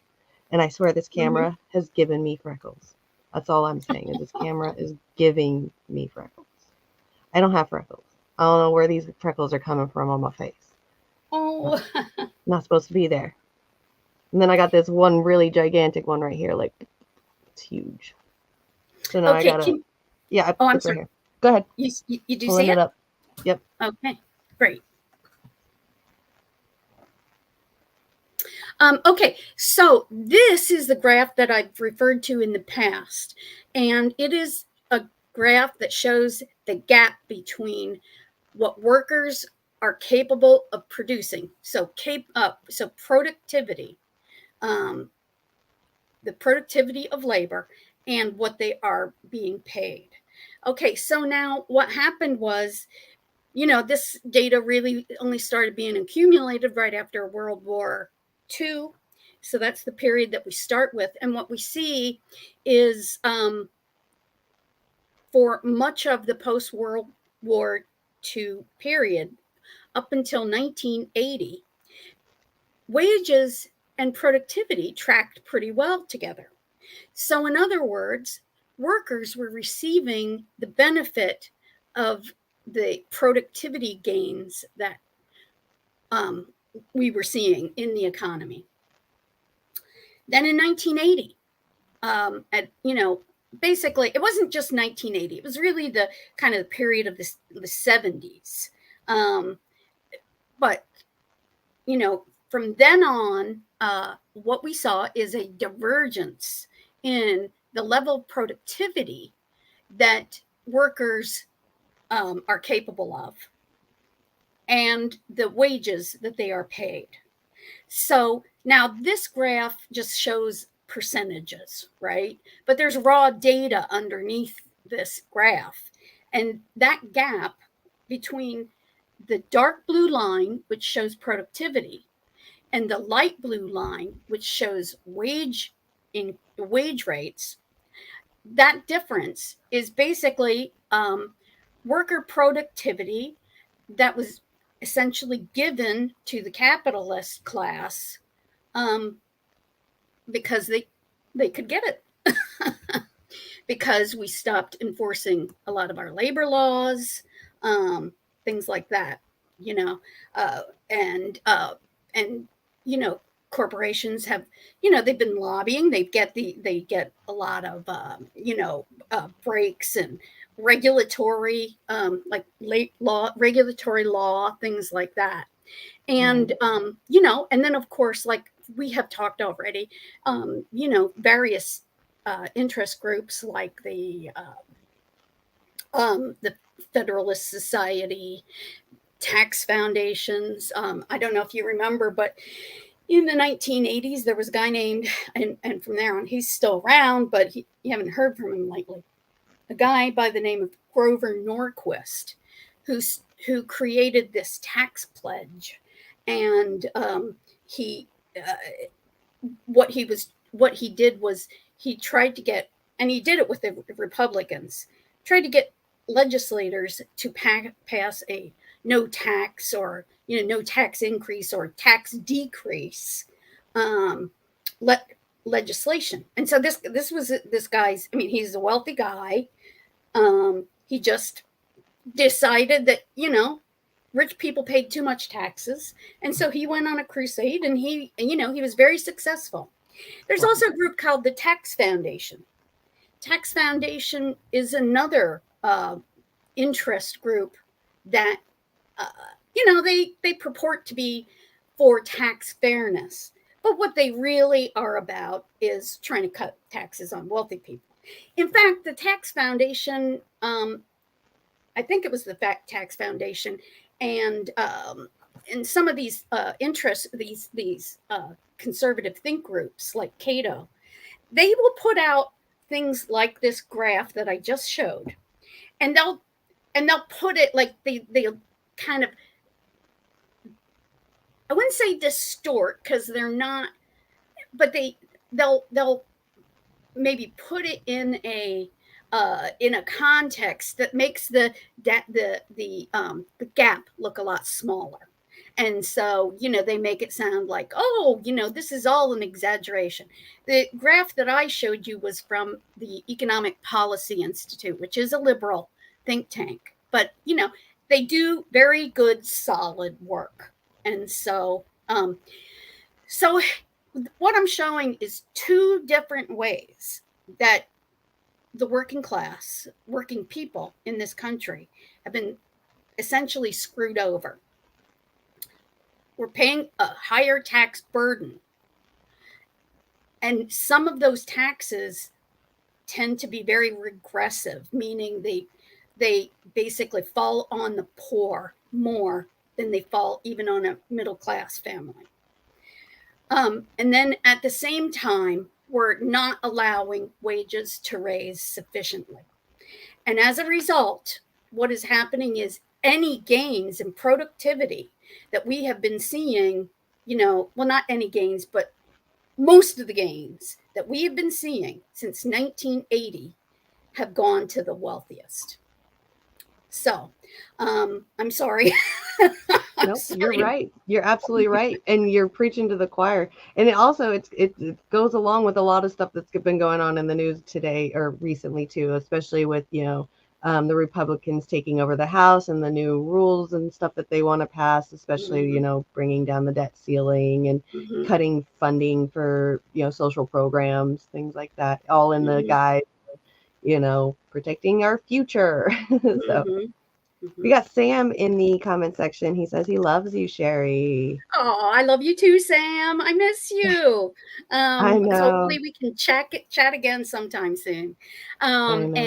And I swear this camera has given me freckles. That's all I'm saying is this camera is giving me freckles. I don't have freckles. I don't know where these freckles are coming from on my face. Oh. Not supposed to be there. And then I got this one really gigantic one right here. Like, it's huge. So now I gotta... Yeah, I'm sorry. Right here. Go ahead. You do Pulling see it up. Yep. Okay, great. Okay, so this is the graph that I've referred to in the past, and it is a graph that shows the gap between what workers are capable of producing. So productivity, the productivity of labor, and what they are being paid. Okay, so now what happened was, this data really only started being accumulated right after World War II. So that's the period that we start with. And what we see is for much of the post-World War II period, up until 1980, wages and productivity tracked pretty well together. So in other words, workers were receiving the benefit of the productivity gains that we were seeing in the economy. Then in 1980, basically, it wasn't just 1980. It was really the kind of the period of the 70s. But, from then on, what we saw is a divergence in the level of productivity that workers are capable of and the wages that they are paid. So now this graph just shows percentages, right? But there's raw data underneath this graph. And that gap between the dark blue line, which shows productivity, and the light blue line, which shows wage rates, that difference is basically worker productivity that was essentially given to the capitalist class um, because they could get it because we stopped enforcing a lot of our labor laws, things like that, you know, uh, and and you know corporations have they've been lobbying. They get a lot of breaks and regulatory regulatory law, things like that. And and then of course, like we have talked already, various interest groups like the Federalist Society, tax foundations. I don't know if you remember, but in the 1980s, there was a guy named, and from there on, he's still around, but you haven't heard from him lately. A guy by the name of Grover Norquist, who created this tax pledge, and he what he did was he tried to get, and he did it with the Republicans, tried to get legislators to pass a no tax or no tax increase or tax decrease um, le- legislation. And so this was this guy's. I mean, he's a wealthy guy. He just decided that rich people paid too much taxes, and so he went on a crusade, and he was very successful. There's also a group called the Tax Foundation. Tax Foundation is another interest group that they purport to be for tax fairness, but what they really are about is trying to cut taxes on wealthy people. In fact, the Tax Foundation, I think it was the Tax Foundation, and some of these conservative think groups like Cato, they will put out things like this graph that I just showed, and they'll put it like they'll kind of, I wouldn't say distort because they're not, but they'll maybe put it in a context that makes the gap look a lot smaller. And so, they make it sound like, oh, this is all an exaggeration. The graph that I showed you was from the Economic Policy Institute, which is a liberal think tank. But, they do very good, solid work. And so, so what I'm showing is two different ways that the working class, working people in this country have been essentially screwed over. We're paying a higher tax burden. And some of those taxes tend to be very regressive, meaning they basically fall on the poor more than they fall even on a middle class family. And then at the same time, we're not allowing wages to raise sufficiently. And as a result, what is happening is any gains in productivity that we have been seeing, well, not any gains, but most of the gains that we have been seeing since 1980 have gone to the wealthiest. So, I'm sorry. No, you're right. You're absolutely right, and you're preaching to the choir. And it goes along with a lot of stuff that's been going on in the news today or recently too, especially with the Republicans taking over the House and the new rules and stuff that they want to pass, especially bringing down the debt ceiling and cutting funding for social programs, things like that, all in the guise of protecting our future. So. We got Sam in the comment section. He says he loves you, Sherry. Oh, I love you too, Sam. I miss you. I know. Hopefully we can chat again sometime soon. And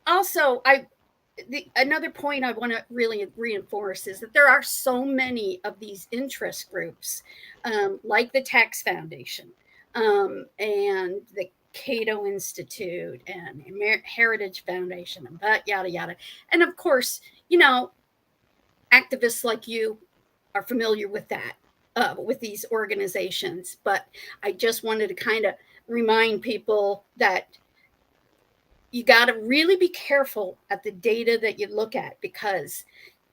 also, another point I want to really reinforce is that there are so many of these interest groups, like the Tax Foundation, and the Cato Institute and Heritage Foundation, and but yada yada. And of course, activists like you are familiar with that, with these organizations. But I just wanted to kind of remind people that you got to really be careful at the data that you look at, because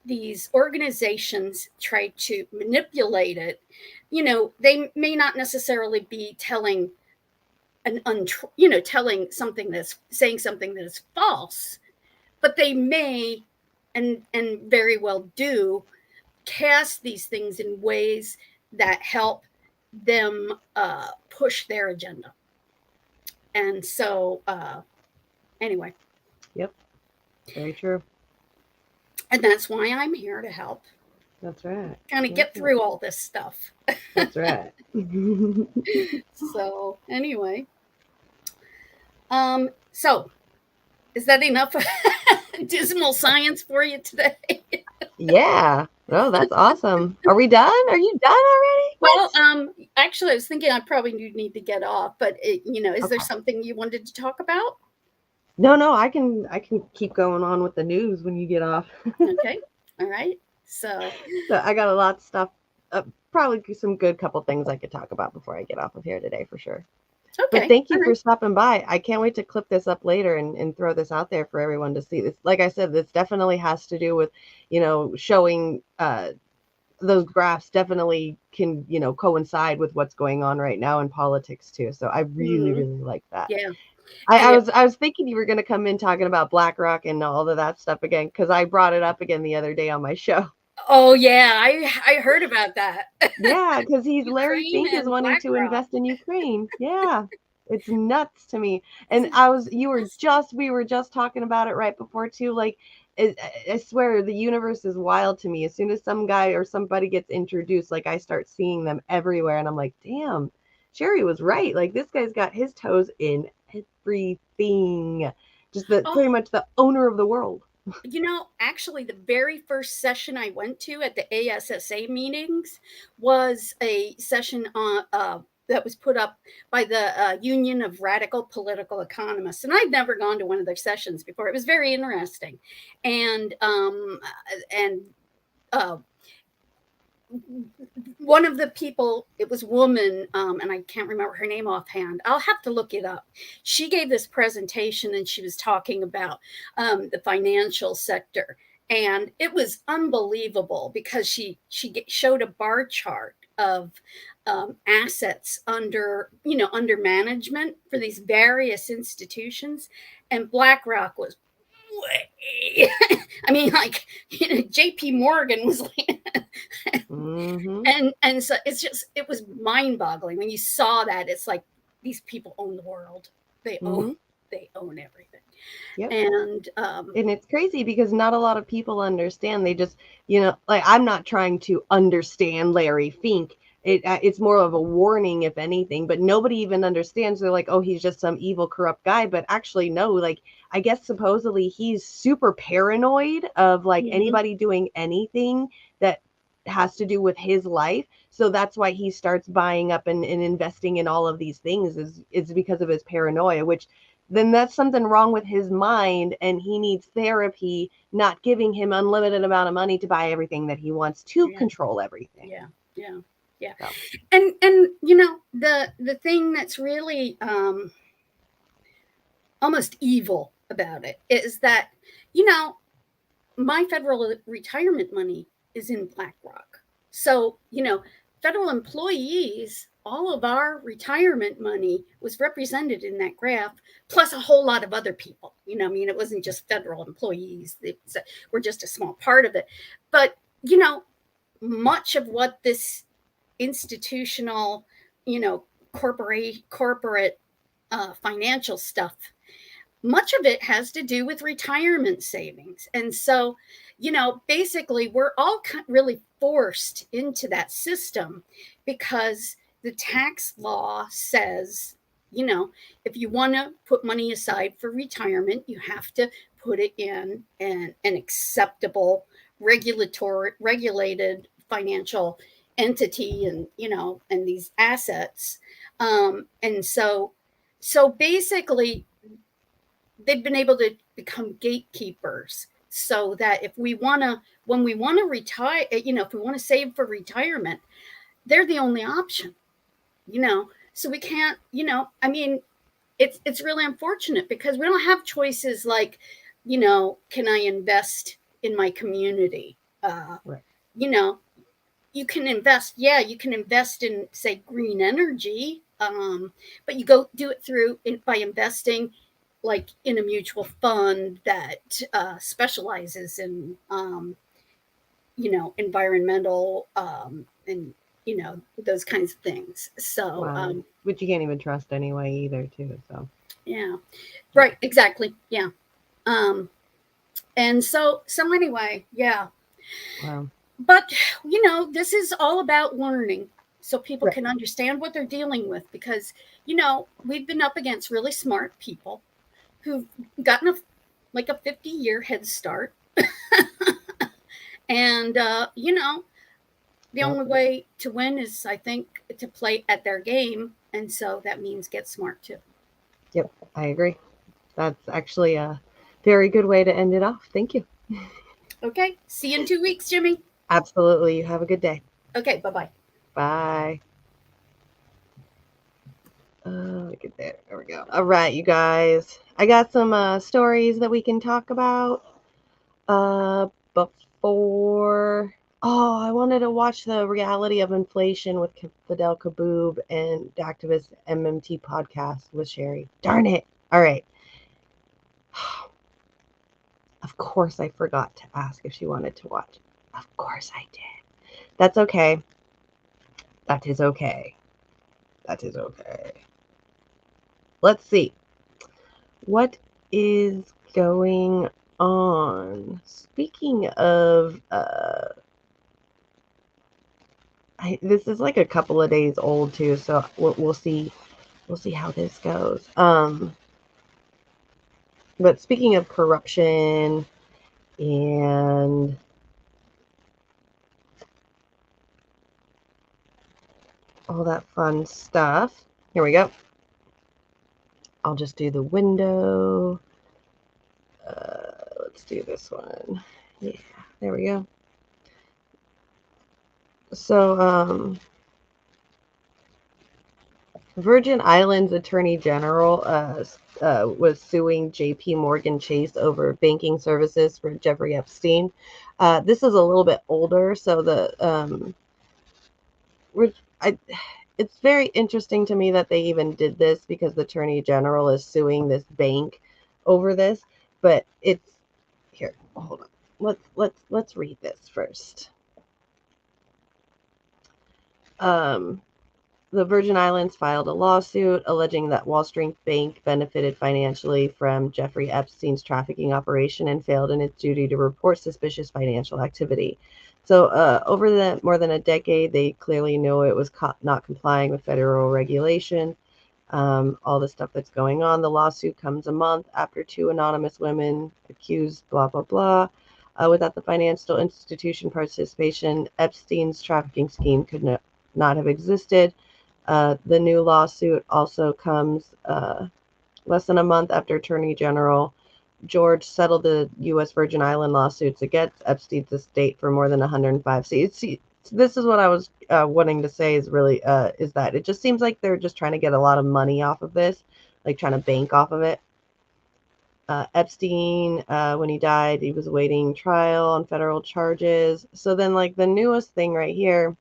these organizations try to manipulate it. They may not necessarily be telling telling something that's saying something that is false, but they may and very well do cast these things in ways that help them push their agenda. And so, anyway. Yep. Very true. And that's why I'm here to help. That's right. Kind of get through all this stuff. That's right. So, anyway. So, is that enough dismal science for you today? Yeah. Oh, that's awesome. Are we done? Are you done already? Well, actually, I was thinking I probably need to get off, but is there something you wanted to talk about? No, I can keep going on with the news when you get off. Okay. All right. So I got a lot of stuff, probably some good couple things I could talk about before I get off of here today for sure. Okay. But thank you for stopping by. I can't wait to clip this up later and throw this out there for everyone to see. This, like I said, this definitely has to do with, showing those graphs definitely can, coincide with what's going on right now in politics too. So I really, really like that. Yeah. I was thinking you were going to come in talking about BlackRock and all of that stuff again, because I brought it up again the other day on my show. Oh yeah, I heard about that. Yeah, because Larry Fink is wanting to invest in Ukraine. Yeah, it's nuts to me. And we were just talking about it right before too. Like, I swear the universe is wild to me. As soon as some guy or somebody gets introduced, like I start seeing them everywhere, and I'm like, damn, Sherry was right. Like this guy's got his toes in everything. Just pretty much the owner of the world. Actually, the very first session I went to at the ASSA meetings was a session that was put up by the Union of Radical Political Economists, and I'd never gone to one of their sessions before. It was very interesting, and one of the people, it was a woman, and I can't remember her name offhand. I'll have to look it up. She gave this presentation and she was talking about the financial sector. And it was unbelievable because she showed a bar chart of assets under management for these various institutions. And BlackRock was way, I mean, like, JP Morgan was like, and so it was mind-boggling when you saw that. It's like these people own the world. They own everything. Yep. And it's crazy because not a lot of people understand. They just, like, I'm not trying to understand Larry Fink. It's more of a warning, if anything, but nobody even understands. They're like, oh, he's just some evil, corrupt guy. But actually, no, like, I guess supposedly he's super paranoid of like anybody doing anything that has to do with his life. So that's why he starts buying up and investing in all of these things is because of his paranoia, which then that's something wrong with his mind, and he needs therapy, not giving him unlimited amount of money to buy everything that he wants to control everything. Yeah. So. And the thing that's really almost evil about it is that my federal retirement money is in BlackRock. So federal employees, all of our retirement money was represented in that graph, plus a whole lot of other people. It wasn't just federal employees. We're just a small part of it. But, much of what this institutional, corporate financial stuff, much of it has to do with retirement savings. And so, basically, we're all really forced into that system because the tax law says, you know, if you want to put money aside for retirement, you have to put it in an acceptable regulated financial entity, and and these assets. And so basically they've been able to become gatekeepers, so that if we want to when we want to retire, if we want to save for retirement, they're the only option. So we can't, I mean, it's really unfortunate because we don't have choices like, can I invest in my community? Right. You know, you can invest, yeah, you can invest in, say, green energy, but you go do it by investing like in a mutual fund that specializes in, environmental, and those kinds of things. So Wow. Which you can't even trust anyway either, too. So yeah, yeah. right, exactly, yeah. um and so anyway, yeah. Wow. But this is all about learning, so people Right. can understand what they're dealing with, because we've been up against really smart people who've gotten like a 50-year head start. And the Yep. only way to win is, I think, to play at their game, and so that means get smart too. Yep. I agree. That's actually a very good way to end it off. Thank you. Okay, see you in 2 weeks, Jimmy. Absolutely. You have a good day. Okay, bye-bye. Bye. Look at there. There we go. All right, you guys. I got some stories that we can talk about. Before. Oh, I wanted to watch the reality of inflation with Fidel Kaboob and activist MMT podcast with Sherry. Darn it. All right. Of course, I forgot to ask if she wanted to watch. Of course, I did. That's okay. That is okay. That is okay. Let's see. What is going on? Speaking of, this is like a couple of days old too, so we'll see. We'll see how this goes. But speaking of corruption and all that fun stuff, here we go. I'll just do the window. Let's do this one. Yeah, there we go. So, Virgin Islands Attorney General was suing J.P. Morgan Chase over banking services for Jeffrey Epstein. This is a little bit older, so it's very interesting to me that they even did this because the Attorney General is suing this bank over this. But it's here. Hold on. Let's read this first. The Virgin Islands filed a lawsuit alleging that Wall Street Bank benefited financially from Jeffrey Epstein's trafficking operation and failed in its duty to report suspicious financial activity. So over the more than a decade, they clearly know it was not complying with federal regulation. All the stuff that's going on. The lawsuit comes a month after two anonymous women accused blah, blah, blah. Without the financial institution participation, Epstein's trafficking scheme could not have existed. The new lawsuit also comes less than a month after Attorney General George settled the U.S. Virgin Island lawsuits against Epstein's estate for more than 105. See, this is what I was wanting to say is really is that it just seems like they're just trying to get a lot of money off of this, like trying to bank off of it. Epstein, when he died, he was awaiting trial on federal charges. So then, like, the newest thing right here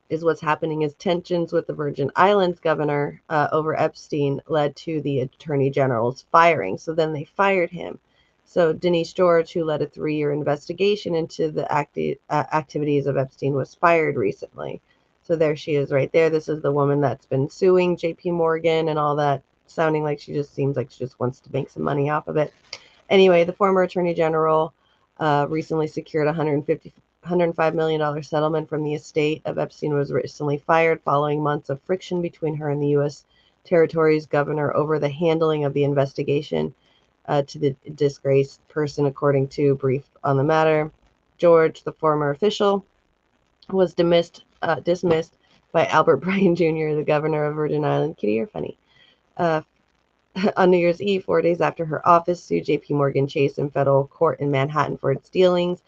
is what's happening is tensions with the Virgin Islands governor over Epstein led to the attorney general's firing. So then they fired him. So Denise George, who led a 3-year investigation into the activities of Epstein, was fired recently. So there she is right there. This is the woman that's been suing JP Morgan and all that, sounding like she just seems like she just wants to make some money off of it. Anyway, the former attorney general recently secured $105 million settlement from the estate of Epstein. Was recently fired following months of friction between her and the U.S. territory's governor over the handling of the investigation to the disgraced person, according to brief on the matter. George, the former official, was dismissed by Albert Bryan Jr., the governor of Virgin Islands. Kitty, you're funny. On New Year's Eve, 4 days after her office sued J.P. Morgan Chase in federal court in Manhattan for its dealings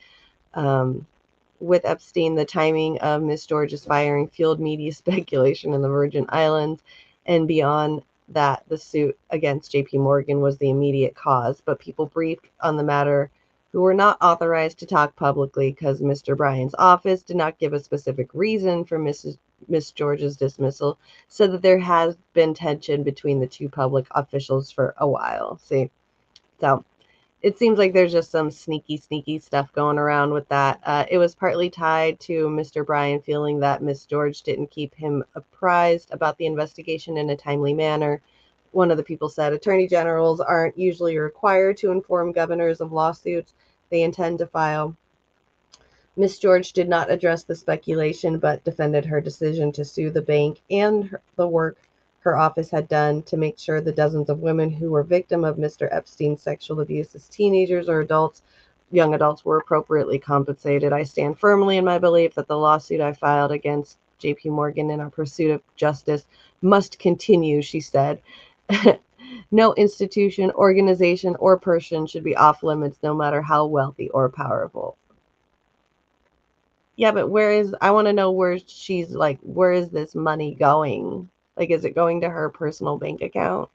with Epstein. The timing of Miss George's firing fueled media speculation in the Virgin Islands, and beyond that, the suit against J.P. Morgan was the immediate cause. But people briefed on the matter who were not authorized to talk publicly because Mr. Bryan's office did not give a specific reason for Miss George's dismissal, said that there has been tension between the two public officials for a while. See, so it seems like there's just some sneaky stuff going around with that. It was partly tied to Mr. Bryan feeling that Miss George didn't keep him apprised about the investigation in a timely manner. One of the people said, attorney generals aren't usually required to inform governors of lawsuits they intend to file. Miss George did not address the speculation, but defended her decision to sue the bank and the work her office had done to make sure the dozens of women who were victim of Mr. Epstein's sexual abuse as teenagers or young adults, were appropriately compensated. I stand firmly in my belief that the lawsuit I filed against J.P. Morgan in our pursuit of justice must continue, she said. No institution, organization, or person should be off limits, no matter how wealthy or powerful. Yeah, but I want to know where where is this money going? Like, is it going to her personal bank account?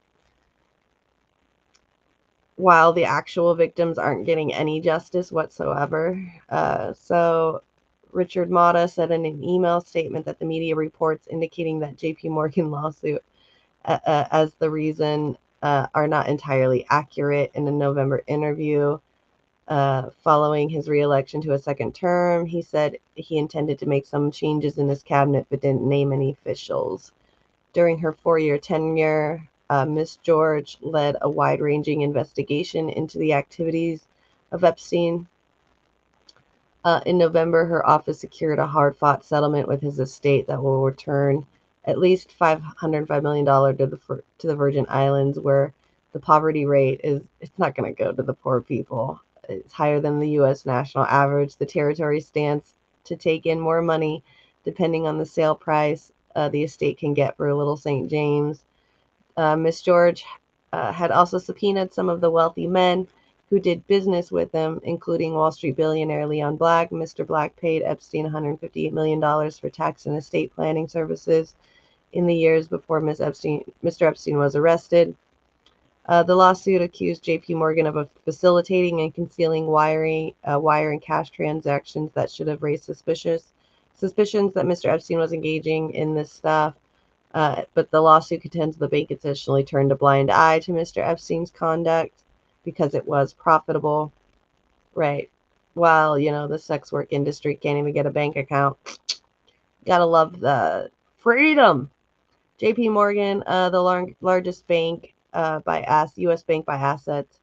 While the actual victims aren't getting any justice whatsoever. So Richard Motta said in an email statement that the media reports indicating that JP Morgan lawsuit as the reason are not entirely accurate. In a November interview following his reelection to a second term, he said he intended to make some changes in his cabinet but didn't name any officials. During her 4-year tenure, Miss George led a wide-ranging investigation into the activities of Epstein. In November, her office secured a hard-fought settlement with his estate that will return at least $505 million to the Virgin Islands, where the poverty rate it's not going to go to the poor people. It's higher than the U.S. national average. The territory stands to take in more money depending on the sale price the estate can get for Little St. James. Miss George had also subpoenaed some of the wealthy men who did business with him, including Wall Street billionaire Leon Black. Mr. Black paid Epstein $158 million for tax and estate planning services in the years before Mr. Epstein was arrested. The lawsuit accused J.P. Morgan of facilitating and concealing wire and cash transactions that should have raised suspicions that Mr. Epstein was engaging in this stuff. But the lawsuit contends the bank essentially turned a blind eye to Mr. Epstein's conduct because it was profitable. Right. While, the sex work industry can't even get a bank account. Gotta love the freedom. J.P. Morgan, the largest bank U.S. bank by assets,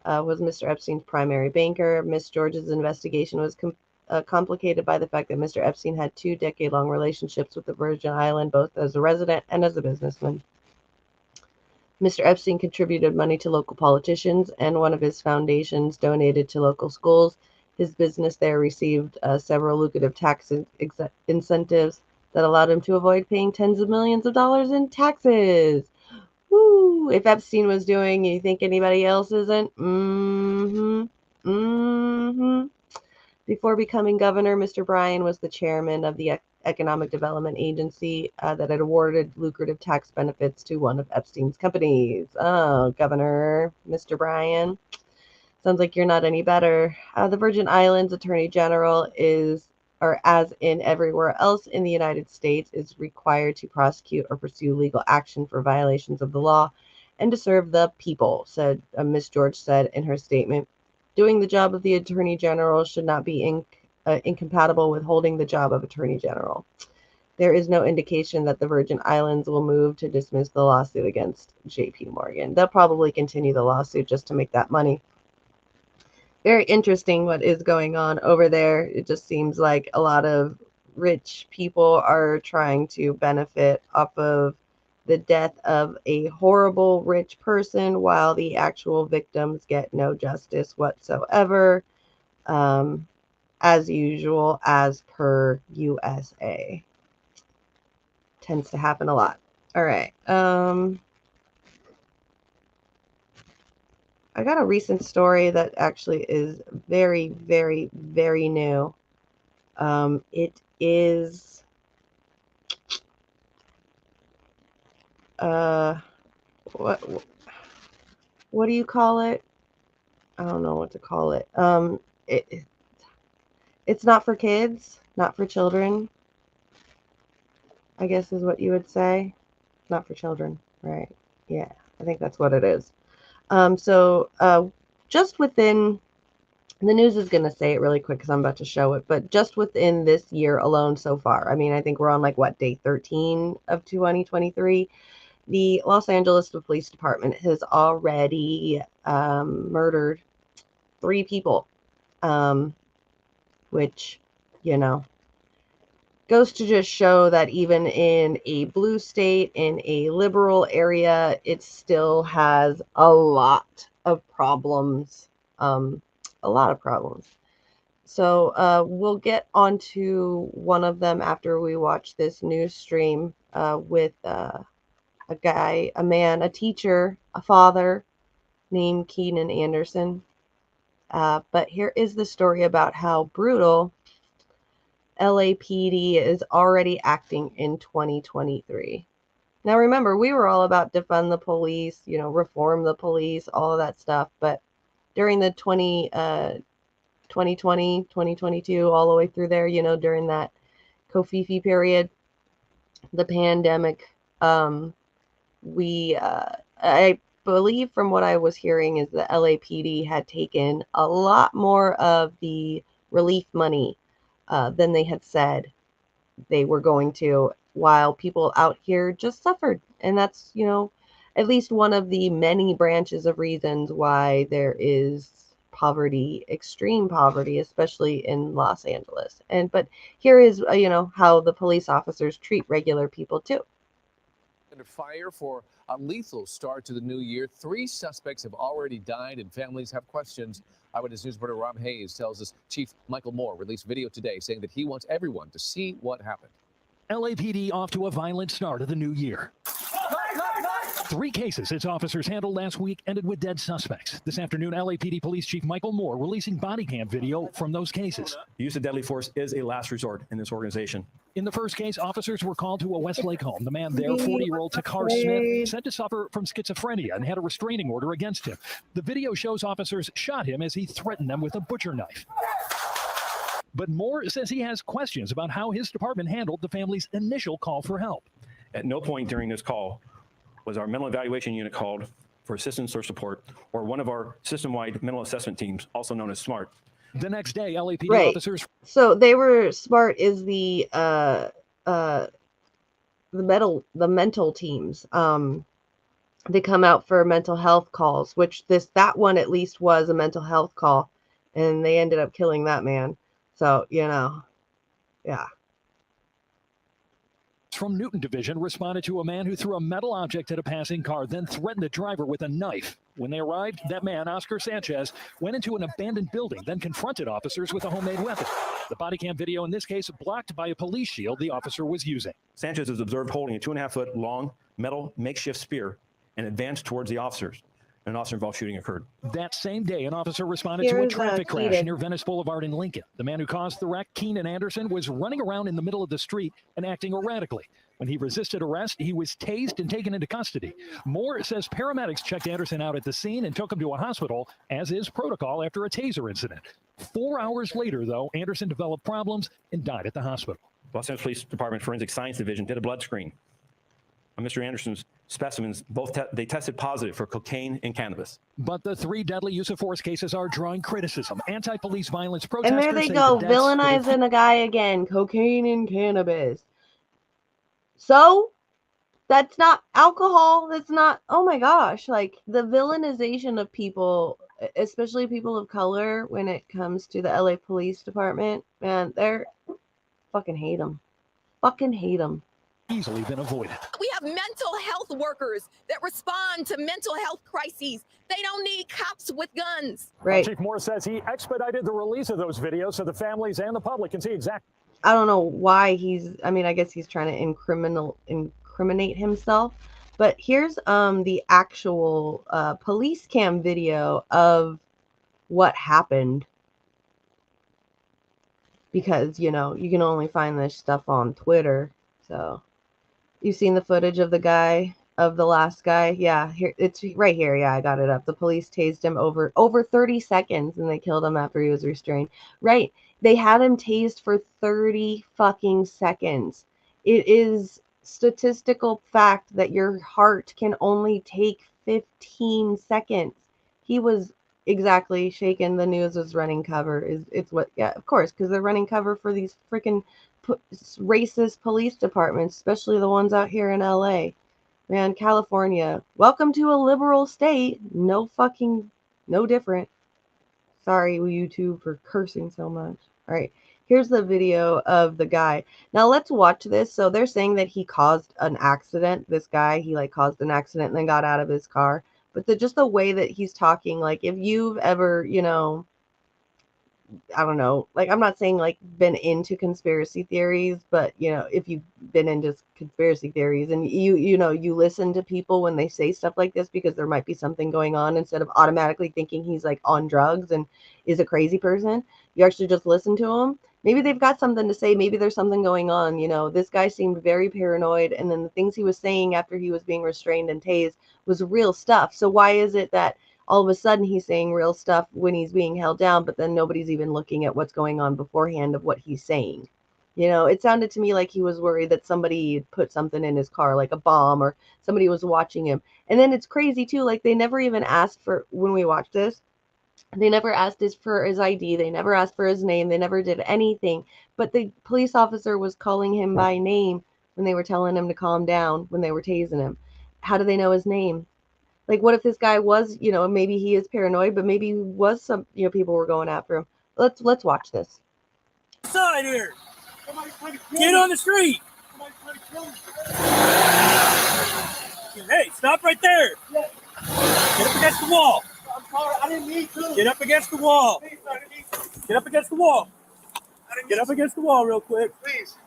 was Mr. Epstein's primary banker. Miss George's investigation was complicated by the fact that Mr. Epstein had 2 decade-long relationships with the Virgin Islands, both as a resident and as a businessman. Mr. Epstein contributed money to local politicians, and one of his foundations donated to local schools. His business there received several lucrative tax incentives that allowed him to avoid paying tens of millions of dollars in taxes. Woo! If Epstein was doing, you think anybody else isn't? Before becoming governor, Mr. Bryan was the chairman of the Economic Development Agency that had awarded lucrative tax benefits to one of Epstein's companies. Oh, Governor, Mr. Bryan. Sounds like you're not any better. The Virgin Islands Attorney General as in everywhere else in the United States, is required to prosecute or pursue legal action for violations of the law and to serve the people, said Miss George said in her statement. Doing the job of the Attorney General should not be incompatible with holding the job of Attorney General. There is no indication that the Virgin Islands will move to dismiss the lawsuit against J.P. Morgan. They'll probably continue the lawsuit just to make that money. Very interesting what is going on over there. It just seems like a lot of rich people are trying to benefit off of the death of a horrible rich person while the actual victims get no justice whatsoever. As usual, as per USA. Tends to happen a lot. All right. I got a recent story that actually is very, very, very new. It is what do you call it? I don't know what to call it. It's not for kids, not for children, I guess is what you would say. Not for children, right? Yeah, I think that's what it is. Just within the news is going to say it really quick because I'm about to show it, but just within this year alone so far, I mean, I think we're on like what, day 13 of 2023. The Los Angeles Police Department has already murdered 3 people, which, you know, goes to just show that even in a blue state, in a liberal area, it still has a lot of problems. A lot of problems. So we'll get onto one of them after we watch this news stream with a guy, a man, a teacher, a father named Keenan Anderson. But here is the story about how brutal LAPD is already acting in 2023. Now, remember, we were all about defund the police, reform the police, all of that stuff. But during the 2020, 2022, all the way through there, during that Kofifi period, the pandemic, I believe from what I was hearing is the LAPD had taken a lot more of the relief money than they had said they were going to, while people out here just suffered. And that's, at least one of the many branches of reasons why there is poverty, extreme poverty, especially in Los Angeles. But here is, how the police officers treat regular people too. Under fire for a lethal start to the new year. 3 suspects have already died and families have questions. Eyewitness News reporter Rob Hayes tells us Chief Michael Moore released video today saying that he wants everyone to see what happened. LAPD off to a violent start of the new year. 3 cases its officers handled last week ended with dead suspects. This afternoon, LAPD Police Chief Michael Moore releasing body cam video from those cases. The use of deadly force is a last resort in this organization. In the first case, officers were called to a Westlake home. The man there, 40-year-old Takar Smith, said to suffer from schizophrenia and had a restraining order against him. The video shows officers shot him as he threatened them with a butcher knife. But Moore says he has questions about how his department handled the family's initial call for help. At no point during this call was our mental evaluation unit called for assistance or support, or one of our system-wide mental assessment teams, also known as SMART. The next day, LAPD officers. So they were SMART is the mental teams. They come out for mental health calls, which that one at least was a mental health call, and they ended up killing that man. So yeah. From Newton Division responded to a man who threw a metal object at a passing car, then threatened the driver with a knife. When they arrived, that man, Oscar Sanchez, went into an abandoned building, then confronted officers with a homemade weapon. The body cam video in this case blocked by a police shield the officer was using. Sanchez is observed holding a 2.5-foot long metal makeshift spear and advanced towards the officers. An officer-involved shooting occurred. That same day, an officer responded to a traffic crash near Venice Boulevard in Lincoln. The man who caused the wreck, Keenan Anderson, was running around in the middle of the street and acting erratically. When he resisted arrest, he was tased and taken into custody. Moore says paramedics checked Anderson out at the scene and took him to a hospital, as is protocol after a taser incident. 4 hours later, though, Anderson developed problems and died at the hospital. Los Angeles Police Department Forensic Science Division did a blood screen. On Mr. Anderson's specimens, they tested positive for cocaine and cannabis. But the 3 deadly use of force cases are drawing criticism. Anti-police violence protesters. And there they go, villainizing a guy again. Cocaine and cannabis. So, that's not alcohol. That's not, oh my gosh. Like, the villainization of people, especially people of color, when it comes to the LA Police Department, man, they're fucking hate them. Fucking hate them. easily been avoided. We have mental health workers that respond to mental health crises. They don't need cops with guns. Right. Chief Moore says he expedited the release of those videos so the families and the public can see exactly. I don't know why I guess he's trying to incriminate himself. But here's the actual police cam video of what happened. Because, you know, you can only find this stuff on Twitter. So, you've seen the footage of the last guy? Yeah, here it's right here. Yeah, I got it up. The police tased him over 30 seconds and they killed him after he was restrained. Right. They had him tased for 30 fucking seconds. It is statistical fact that your heart can only take 15 seconds. He was exactly shaken. The news was running cover. It's what? Yeah, of course, because they're running cover for these freaking racist police departments, especially the ones out here in LA. Man, California, welcome to a liberal state. No different. Sorry, YouTube, for cursing so much. All right, here's the video of the guy. Now let's watch this. So they're saying that he caused an accident. This guy, he like caused an accident and then got out of his car. But just the way that he's talking, like if you've ever, you know, I don't know, like I'm not saying like been into conspiracy theories, but you know, if you've been into conspiracy theories and you know, you listen to people when they say stuff like this because there might be something going on instead of automatically thinking he's like on drugs and is a crazy person, you actually just listen to him. Maybe they've got something to say. Maybe there's something going on. You know, this guy seemed very paranoid. And then the things he was saying after he was being restrained and tased was real stuff. So why is it that all of a sudden he's saying real stuff when he's being held down, but then nobody's even looking at what's going on beforehand of what he's saying? You know, it sounded to me like he was worried that somebody put something in his car, like a bomb, or somebody was watching him. And then it's crazy too. Like they never even asked for, when we watched this, they never asked for his ID. They never asked for his name. They never did anything. But the police officer was calling him by name when they were telling him to calm down, when they were tasing him. How do they know his name? Like, what if this guy was, you know, maybe he is paranoid, but maybe he was some, you know, people were going after him. Let's watch this. Side here. Get on the street. Hey, stop right there. Get up against the wall. I'm sorry, I didn't mean to. Get up against the wall. Please, sir, I didn't mean to. Get up against the wall. Get up against the wall real quick. Please.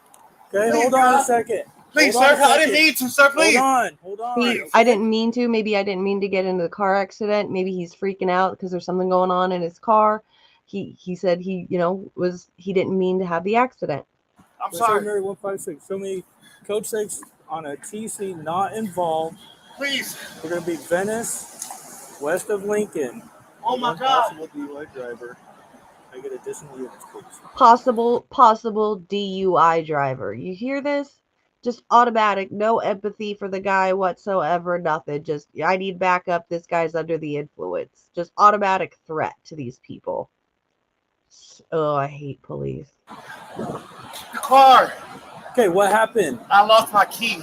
Okay, Please, hold on God. a second. Please, Hold on sir, a I didn't second. mean to, sir, please. Hold on. See, I didn't mean to. Maybe I didn't mean to get into the car accident. Maybe he's freaking out because there's something going on in his car. He said he, you know, he didn't mean to have the accident. I'm sorry. Mary 156. Show me code 6 on a TC not involved. Please. We're going to be Venice, west of Lincoln. Oh, my God. Possible DUI driver. I get additional units, please. Possible DUI driver. You hear this? Just automatic, no empathy for the guy whatsoever, nothing. Just, I need backup. This guy's under the influence. Just automatic threat to these people. Oh, I hate police. The car. Okay, what happened? I lost my key.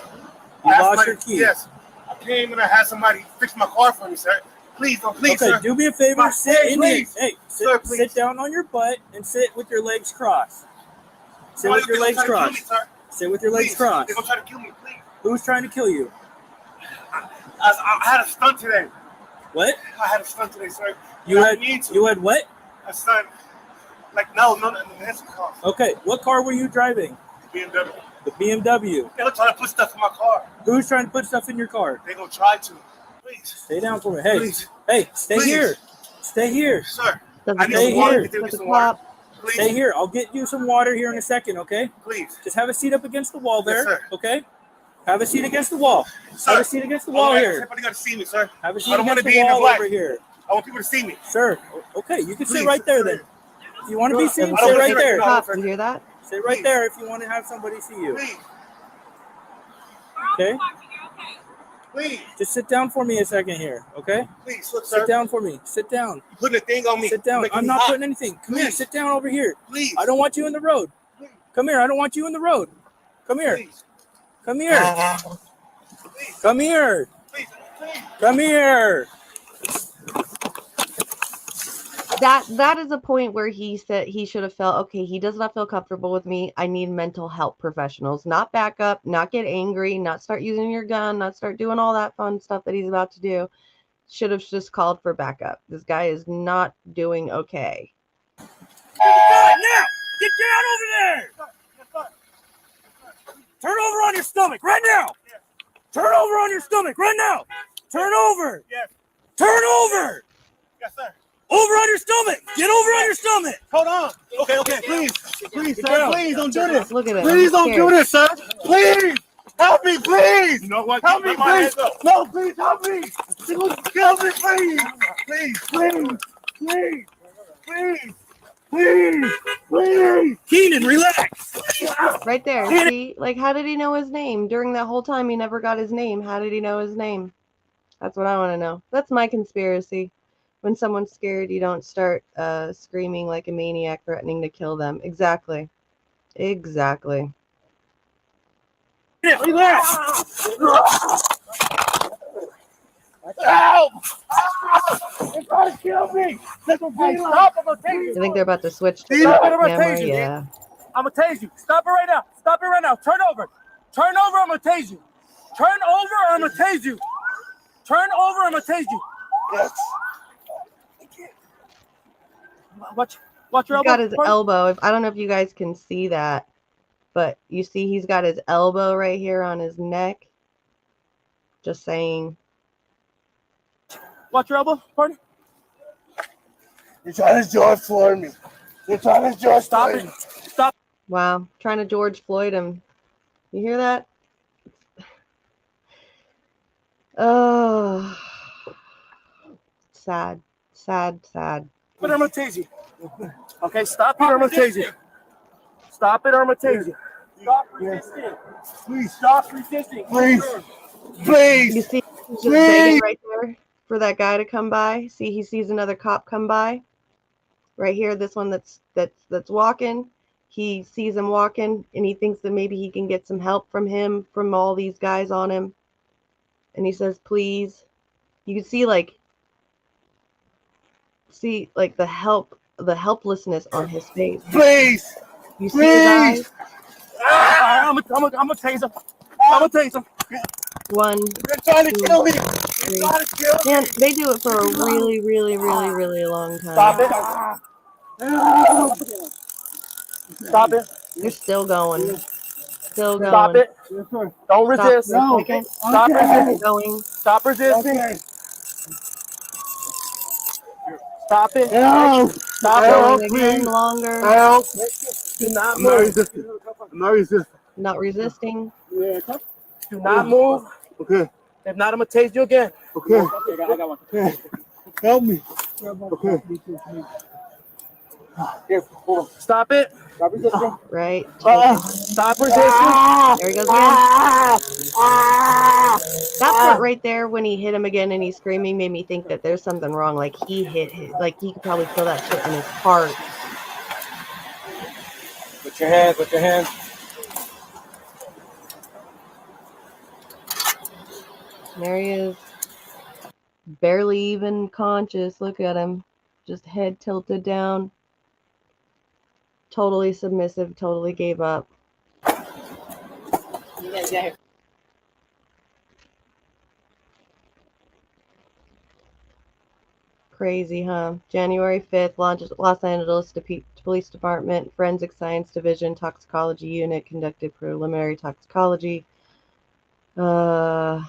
You lost your key? Yes. I came and I had somebody fix my car for me, sir. Please, don't, please, okay, sir. do me a favor. Sit down on your butt and sit with your legs crossed. Sit with your legs crossed. Sit with your legs crossed. They're going to try to kill me, please. Who's trying to kill you? I had a stunt today. What? I had a stunt today, sir. You had what? A stunt. Like, no, that's a car. Okay, what car were you driving? BMW. The BMW. They're trying to put stuff in my car. Who's trying to put stuff in your car? They're going to try to. Please. Stay down for me. Hey, please. Hey, stay please. Here. Stay here. Sir, I need some water. Please. Stay here. I'll get you some water here in a second, okay? Please. Just have a seat up against the wall there, yes, okay? Have a seat against the wall. Sir, have a seat against the wall here. Everybody got to see me, sir. Have a seat against the wall over here. I want people to see me. Sir, okay, you can sit right there then. If you want to be seen, sit right there. You hear that? Sit right there if you want to have somebody see you. Please. Okay? Please. Just sit down for me a second here, okay? Please, look, sir. Sit down for me. Sit down. You're putting a thing on me. Sit down. I'm not putting anything. Come here. Sit down over here. Please. I don't want you in the road. Please. Come here. I don't want you in the road. Come here. Please. Come here. Please. Come here. Please. Please. Come here. that is a point where he said he should have felt, okay, he does not feel comfortable with me. I need mental health professionals, not back up, not get angry, not start using your gun, not start doing all that fun stuff that he's about to do. Should have just called for backup. This guy is not doing okay. Now! Get down over there! Turn over on your stomach right now! Turn over on your stomach right now! Turn over! Yes. Turn over! Yes, sir. Over on your stomach! Get over on your stomach! Hold on. Okay. Please, sir. Please don't do this. Look at it. Please don't do this, sir. Please. Help me, please. You know what? Help me, please. No, please help me. Help me, please. Please. Keenan, relax! Right there. See? Like, how did he know his name? During that whole time, he never got his name. How did he know his name? That's what I want to know. That's my conspiracy. When someone's scared, you don't start screaming like a maniac, threatening to kill them. Exactly. Relax! Help! They're trying to kill me. Stop. I'm gonna take I think they're about to switch to Stop it, the I'm gonna camera. tase you. Yeah. I'm gonna tase you. Stop it right now. Turn over. I'm gonna tase you. Turn over, or I'm gonna tase you. Yes. Watch your He's elbow. got his elbow. I don't know if you guys can see that, but you see he's got his elbow right here on his neck. Just saying. Watch your elbow, pardon? You're trying to George Floyd me. Stop it. Stop. Wow. Trying to George Floyd him. You hear that? Oh. Sad. But I'm gonna tase you. Okay, stop it, or I'm gonna tase you. Stop resisting. Please stop resisting. Please. You see he's just begging right there for that guy to come by. See, he sees another cop come by. Right here, this one that's walking. He sees him walking, and he thinks that maybe he can get some help from all these guys on him. And he says, please. You can see the helplessness on his face. Please. You see his eyes? I'm gonna tase him. One, They're trying to kill me. three. Man, they do it for a really, really, really, really long time. Stop it. They're still going. Stop it. Don't resist. Stop resisting. Going. Stop resisting. Stop it. Going Stop again longer. Help. Do not move. Not resisting. Do not move. Okay. If not, I'm gonna tase you again. Okay. Okay, I got one. Okay. Help me. Okay. Here, hold on. Stop it. Stop resisting. Right. Stop resisting. There he goes again. That part right there, when he hit him again and he's screaming, made me think that there's something wrong. Like he could probably feel that shit in his heart. Put your hands. There he is. Barely even conscious. Look at him. Just head tilted down. Totally submissive. Totally gave up. Yeah. Crazy, huh? January 5th, Los Angeles Police Department, Forensic Science Division, Toxicology Unit conducted preliminary toxicology. I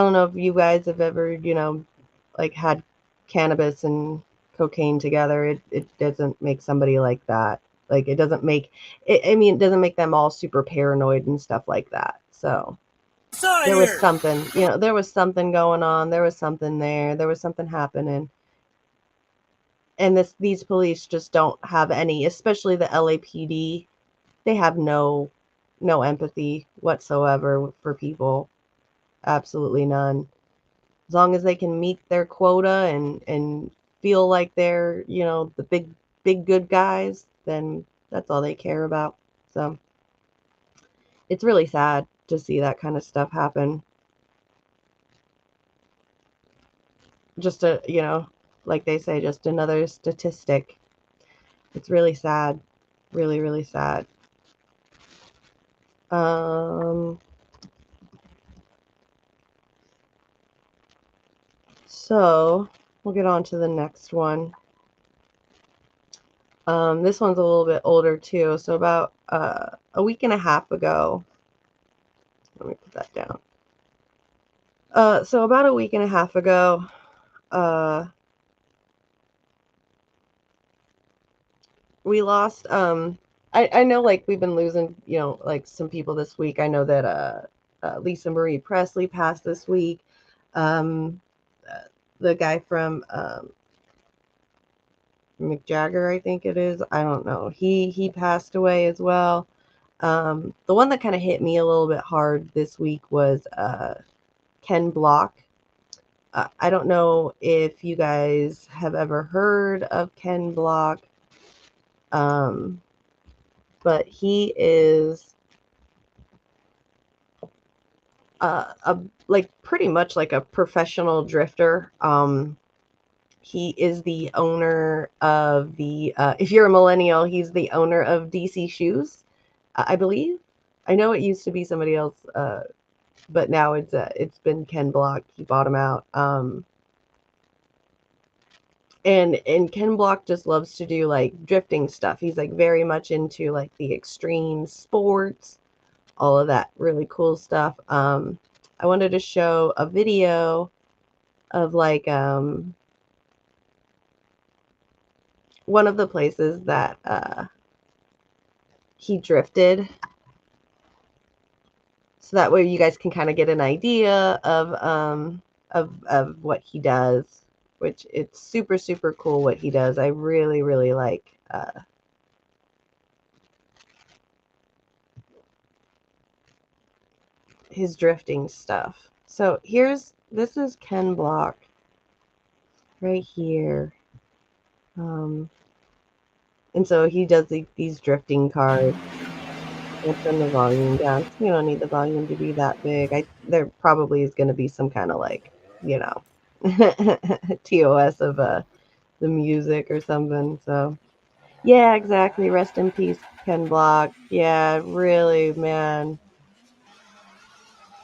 don't know if you guys have ever, had cannabis and cocaine together. It doesn't make somebody like that. Like, it doesn't make it doesn't make them all super paranoid and stuff like that. So there was something, there was something going on. There was something there. There was something happening. And these police just don't have any, especially the LAPD. They have no empathy whatsoever for people. Absolutely none. As long as they can meet their quota and feel like they're, the big good guys, then that's all they care about. So it's really sad to see that kind of stuff happen. Just like they say, just another statistic. It's really sad. Really, really sad. So we'll get on to the next one. This one's a little bit older too. So about a week and a half ago, let me put that down. So about a week and a half ago, we lost. I know, like, we've been losing, like, some people this week. I know that Lisa Marie Presley passed this week. The guy from Mick Jagger, I think it is. I don't know. He passed away as well. The one that kind of hit me a little bit hard this week was Ken Block. I don't know if you guys have ever heard of Ken Block, but he is pretty much like a professional drifter. He is the owner of the, if you're a millennial, he's the owner of DC Shoes, I believe. I know it used to be somebody else, but now it's been Ken Block. He bought him out. And Ken Block just loves to do like drifting stuff. He's like very much into like the extreme sports, all of that really cool stuff. I wanted to show a video of like one of the places that he drifted, so that way you guys can kind of get an idea of what he does, which it's super, super cool what he does. I really, really like his drifting stuff. So this is Ken Block right here. And so he does these drifting cars. I'll turn the volume down. You don't need the volume to be that big. There probably is going to be some kind of like, TOS of the music or something. So yeah, exactly. Rest in peace, Ken Block. Yeah, really, man.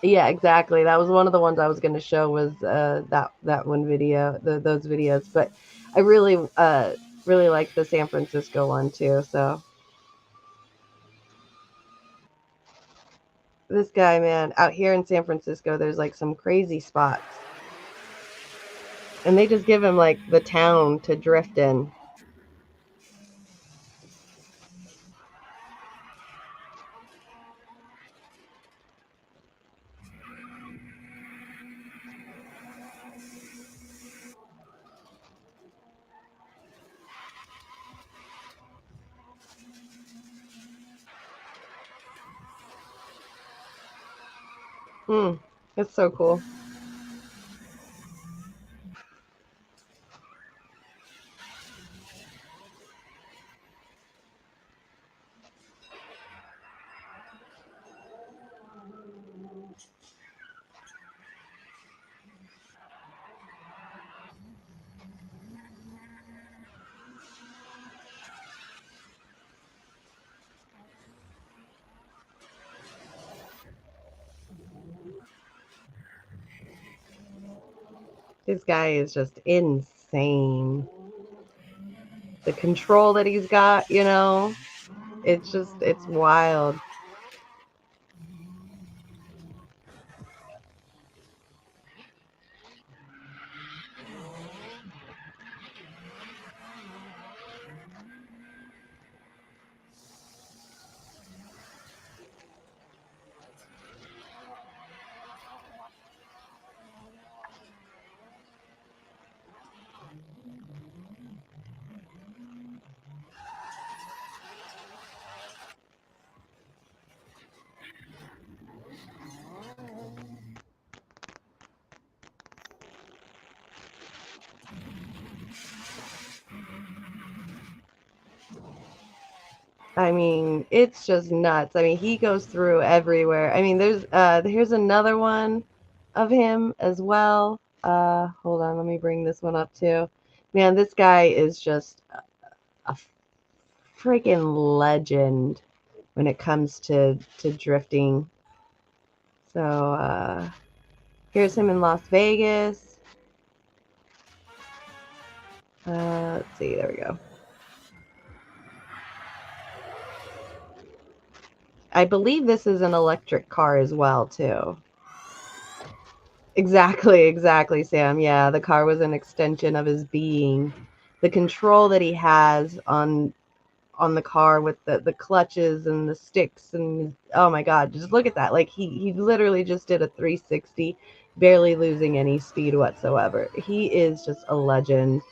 Yeah, exactly. That was one of the ones I was going to show, was that one video, those videos. But I really really like the San Francisco one too. So this guy, man, out here in San Francisco, there's like some crazy spots, and they just give him like the town to drift in. It's so cool. This guy is just insane. The control that he's got, it's wild. I mean, it's just nuts. I mean, he goes through everywhere. I mean, here's another one of him as well. Hold on, let me bring this one up too. Man, this guy is just a freaking legend when it comes to drifting. So here's him in Las Vegas. Let's see, there we go. I believe this is an electric car as well, too. Exactly, Sam. Yeah, the car was an extension of his being. The control that he has on the car with the clutches and the sticks and oh my god, just look at that. Like he literally just did a 360, barely losing any speed whatsoever. He is just a legend.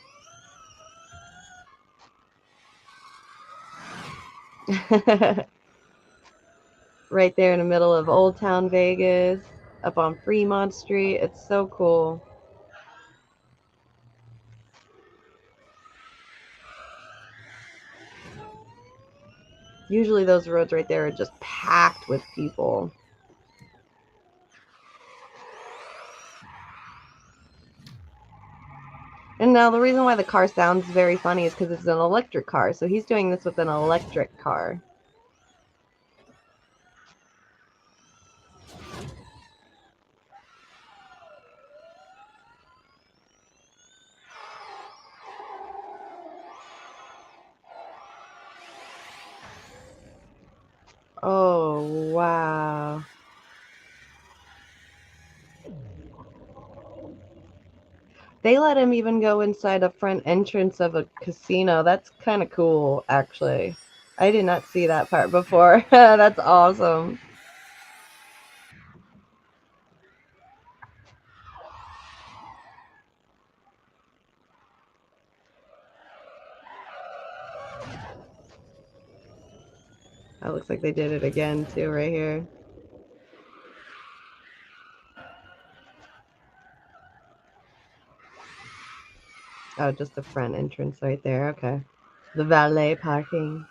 Right there in the middle of Old Town Vegas, up on Fremont Street. It's so cool. Usually those roads right there are just packed with people. And now the reason why the car sounds very funny is because it's an electric car. So he's doing this with an electric car. Oh, wow. They let him even go inside a front entrance of a casino. That's kind of cool, actually. I did not see that part before. That's awesome. That looks like they did it again, too, right here. Oh, just the front entrance right there. Okay. The valet parking.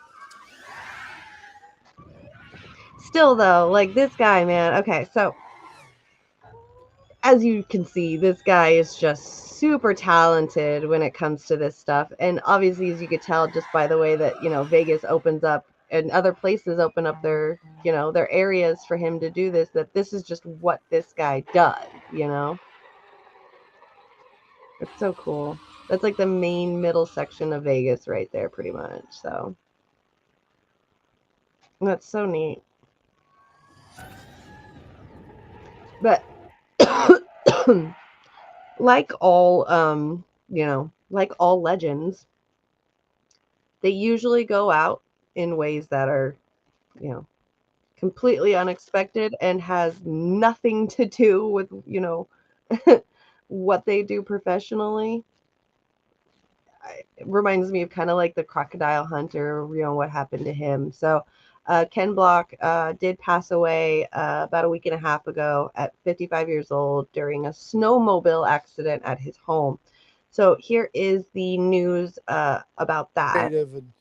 Still, though, like this guy, man. Okay, so as you can see, this guy is just super talented when it comes to this stuff. And obviously, as you could tell just by the way that, you know, Vegas opens up and other places open up their, you know, their areas for him to do this, that this is just what this guy does, you know? It's so cool. That's like the main middle section of Vegas right there, pretty much. So that's so neat. But like all, you know, like all legends, they usually go out in ways that are, you know, completely unexpected and has nothing to do with, you know, what they do professionally. It reminds me of kind of like the crocodile hunter, you know, what happened to him. So Ken Block did pass away about a week and a half ago at 55 years old during a snowmobile accident at his home. So here is the news about that. And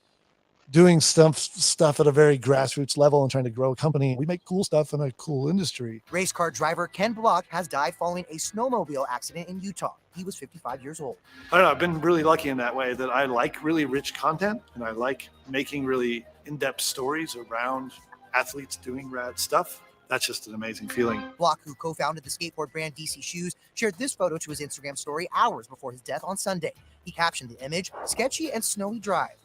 doing stuff at a very grassroots level and trying to grow a company. We make cool stuff in a cool industry. Race car driver Ken Block has died following a snowmobile accident in Utah. He was 55 years old. I don't know, I've been really lucky in that way that I like really rich content and I like making really in-depth stories around athletes doing rad stuff. That's just an amazing feeling. Block, who co-founded the skateboard brand DC Shoes, shared this photo to his Instagram story hours before his death on Sunday. He captioned the image, "Sketchy and snowy drive."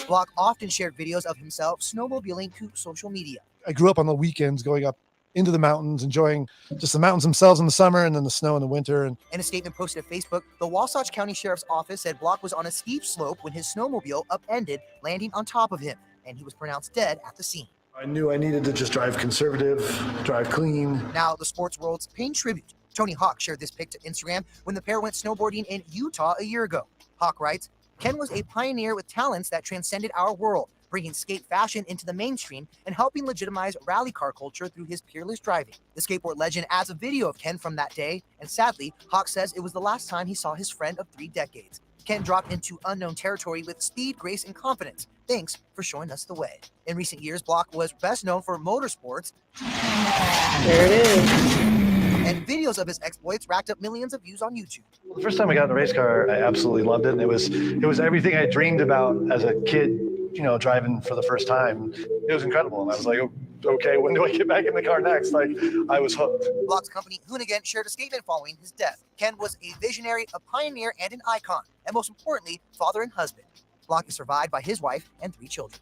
Block often shared videos of himself snowmobiling to social media. I grew up on the weekends going up into the mountains, enjoying just the mountains themselves in the summer and then the snow in the winter. And in a statement posted to Facebook, the Wasatch County Sheriff's Office said Block was on a steep slope when his snowmobile upended, landing on top of him, and he was pronounced dead at the scene. I knew I needed to just drive conservative, drive clean. Now the sports world's paying tribute. Tony Hawk shared this pic to Instagram when the pair went snowboarding in Utah a year ago. Hawk writes, "Ken was a pioneer with talents that transcended our world, bringing skate fashion into the mainstream and helping legitimize rally car culture through his peerless driving." The skateboard legend adds a video of Ken from that day, and sadly, Hawk says it was the last time he saw his friend of 3 decades. Ken dropped into unknown territory with speed, grace, and confidence. Thanks for showing us the way. In recent years, Block was best known for motorsports. There it is. And videos of his exploits racked up millions of views on YouTube. The first time I got in a race car, I absolutely loved it. And it was everything I dreamed about as a kid, you know, driving for the first time. It was incredible. And I was like, okay, when do I get back in the car next? Like, I was hooked. Block's company, Hoonigan, shared a statement following his death. Ken was a visionary, a pioneer, and an icon. And most importantly, father and husband. Block is survived by his wife and 3 children.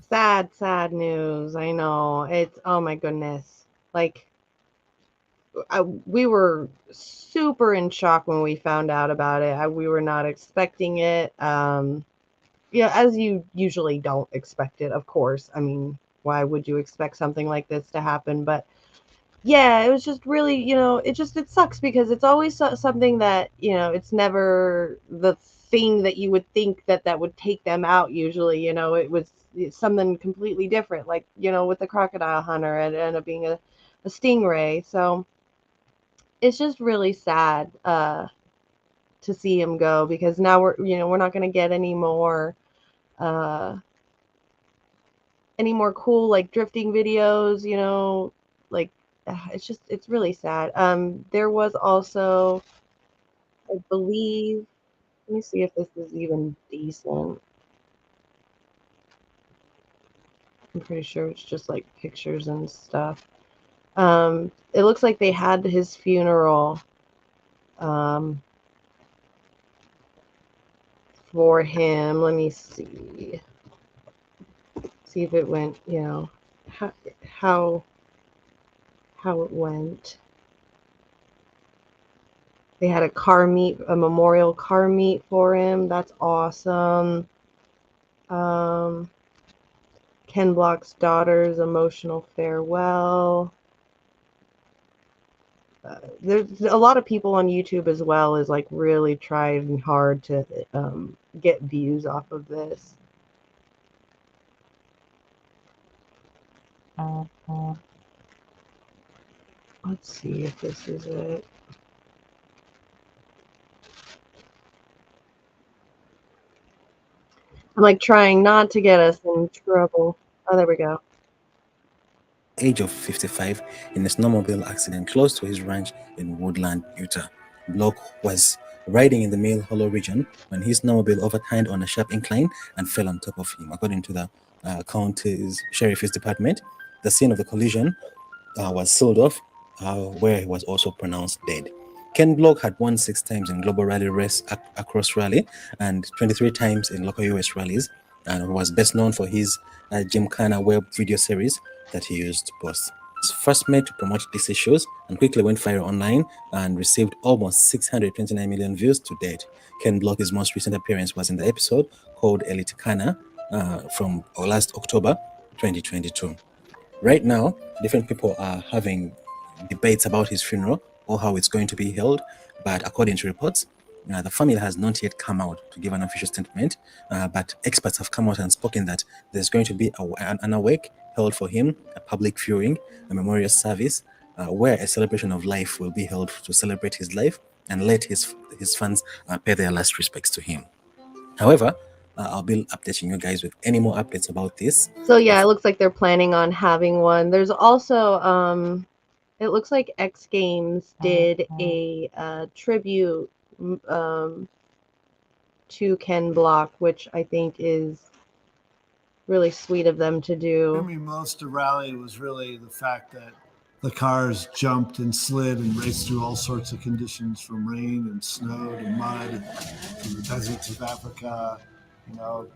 Sad news. I know. It's, oh my goodness. Like, we were super in shock when we found out about it. We were not expecting it. Yeah, as you usually don't expect it, of course. I mean, why would you expect something like this to happen? But yeah, it was just really, you know, it sucks because it's always something that, you know, it's never the thing that you would think that would take them out usually. You know, it's something completely different, like, you know, with the crocodile hunter, and it ended up being a stingray. So it's just really sad to see him go, because now we're not going to get any more cool, like, drifting videos, you know, like, it's really sad. There was also, I believe, let me see if this is even decent. I'm pretty sure it's just like pictures and stuff. It looks like they had his funeral for him. Let me see if it went, you know, how it went. They had a memorial car meet for him. That's awesome. Ken Block's daughter's emotional farewell. There's a lot of people on YouTube as well is like really trying hard to get views off of this. Let's see if this is it. I'm like trying not to get us in trouble. Oh, there we go. Age of 55 in a snowmobile accident close to his ranch in Woodland, Utah. Block was riding in the Mill Hollow region when his snowmobile overturned on a sharp incline and fell on top of him. According to the county's sheriff's department, the scene of the collision was sealed off, where he was also pronounced dead. Ken Block had won 6 times in global rally race across rally and 23 times in local US rallies, and was best known for his Gymkhana web video series that he used to post. He was first made to promote DC shows and quickly went viral online and received almost 629 million views to date. Ken Block's most recent appearance was in the episode called Elite Kana from last October 2022. Right now, different people are having debates about his funeral or how it's going to be held, but according to reports, the family has not yet come out to give an official statement, but experts have come out and spoken that there's going to be an awake held for him, a public viewing, a memorial service, where a celebration of life will be held to celebrate his life and let his fans pay their last respects to him. However, I'll be updating you guys with any more updates about this. So yeah, it looks like they're planning on having one. There's also it looks like X Games did a tribute to Ken Block, which I think is really sweet of them to do. I mean, most of rally was really the fact that the cars jumped and slid and raced through all sorts of conditions, from rain and snow to mud to the deserts of Africa, you know,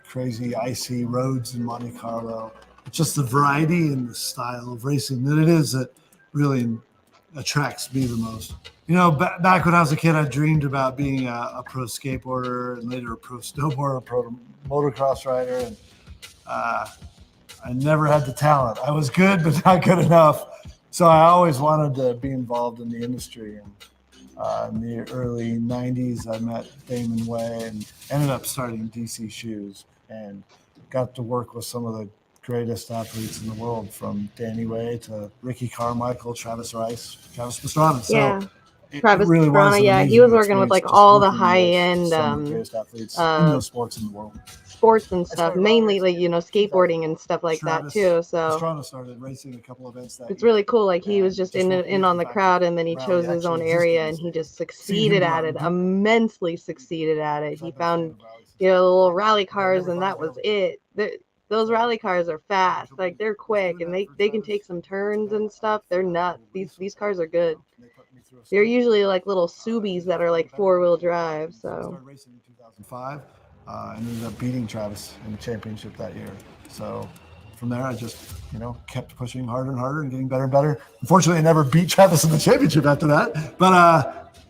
crazy icy roads in Monte Carlo. It's just the variety and the style of racing that it is that really attracts me the most. You know, back when I was a kid, I dreamed about being a pro skateboarder and later a pro snowboarder, a pro motocross rider. And I never had the talent. I was good, but not good enough. So I always wanted to be involved in the industry. And in the early 90s, I met Damon Way and ended up starting DC Shoes and got to work with some of the greatest athletes in the world, from Danny Way to Ricky Carmichael, Travis Rice, Travis Pastrana. So Yeah. it Travis really was Pastrana, an yeah, he amazing was working with experience like just all the working high with end some of the greatest athletes in those sports in the world. sports and I stuff, started mainly rallying like, you know, skateboarding and stuff like that Travis too. So Pastrana started racing a couple events that it's year. really cool. Like he was And just just in on the crowd, and then he rally chose his own actually area, existed, and he just seeing him succeeded go out at and it, do immensely succeeded at it. He I've been a fan found, of rallies. you know, the little rally cars, never and thought that I'd was go. it. Those rally cars are fast, like they're quick, and they can take some turns and stuff. They're nuts. These cars are good. They're usually like little Subis that are like 4-wheel drive. So started racing in 2005 and ended up beating Travis in the championship that year. So from there, I just, you know, kept pushing harder and harder and getting better and better. Unfortunately, I never beat Travis in the championship after that, but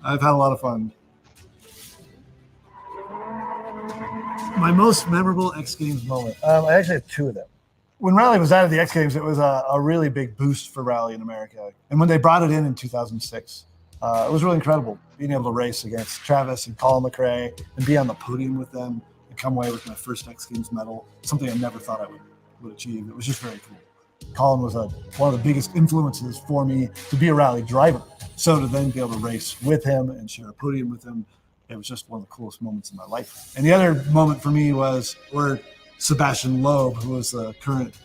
I've had a lot of fun. My most memorable X Games moment. I actually have two of them. When Rally was out of the X Games, it was a really big boost for Rally in America. And when they brought it in 2006, it was really incredible being able to race against Travis and Colin McRae and be on the podium with them and come away with my first X Games medal, something I never thought I would achieve. It was just very cool. Colin was one of the biggest influences for me to be a rally driver. So to then be able to race with him and share a podium with him, it was just one of the coolest moments in my life. And the other moment for me was where Sebastian Loeb, who was the current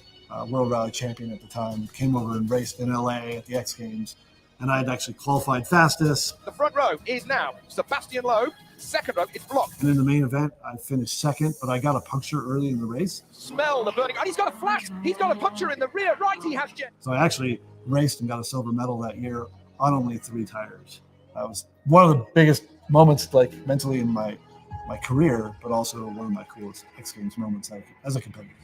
World Rally Champion at the time, came over and raced in LA at the X Games. And I had actually qualified fastest. The front row is now Sebastian Loeb. Second row is blocked. And in the main event, I finished second, but I got a puncture early in the race. Smell the burning. And he's got a flat. He's got a puncture in the rear. Right, he has Jet. So I actually raced and got a silver medal that year on only 3 tires. That was one of the biggest moments, like mentally in my career, but also one of my coolest X Games moments as a competitor.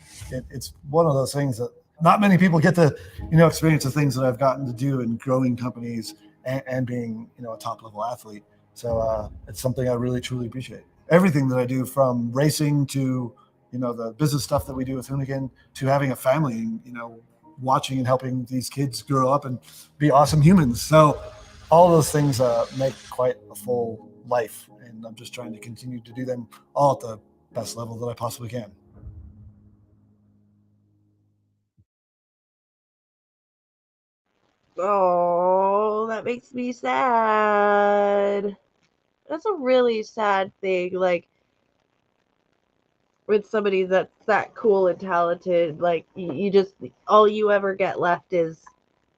It's one of those things that not many people get to, experience the things that I've gotten to do in growing companies and being, a top level athlete. So it's something I really, truly appreciate. Everything that I do, from racing to, the business stuff that we do with Hoonigan, to having a family and, watching and helping these kids grow up and be awesome humans. So all those things make quite a full life. And I'm just trying to continue to do them all at the best level that I possibly can. oh, that makes me sad. That's a really sad thing. Like, with somebody that's that cool and talented, like, you just, all you ever get left is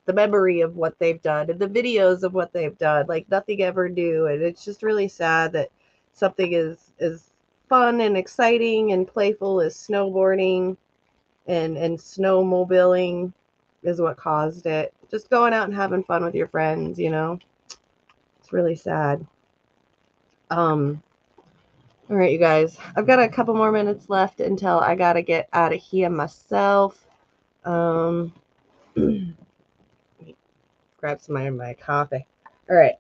the memory of what they've done and the videos of what they've done, like nothing ever new. And it's just really sad that something is fun and exciting and playful as snowboarding and snowmobiling is what caused it. Just going out and having fun with your friends, it's really sad. All right, you guys, I've got a couple more minutes left until I gotta get out of here myself. Grab some of my coffee. All right.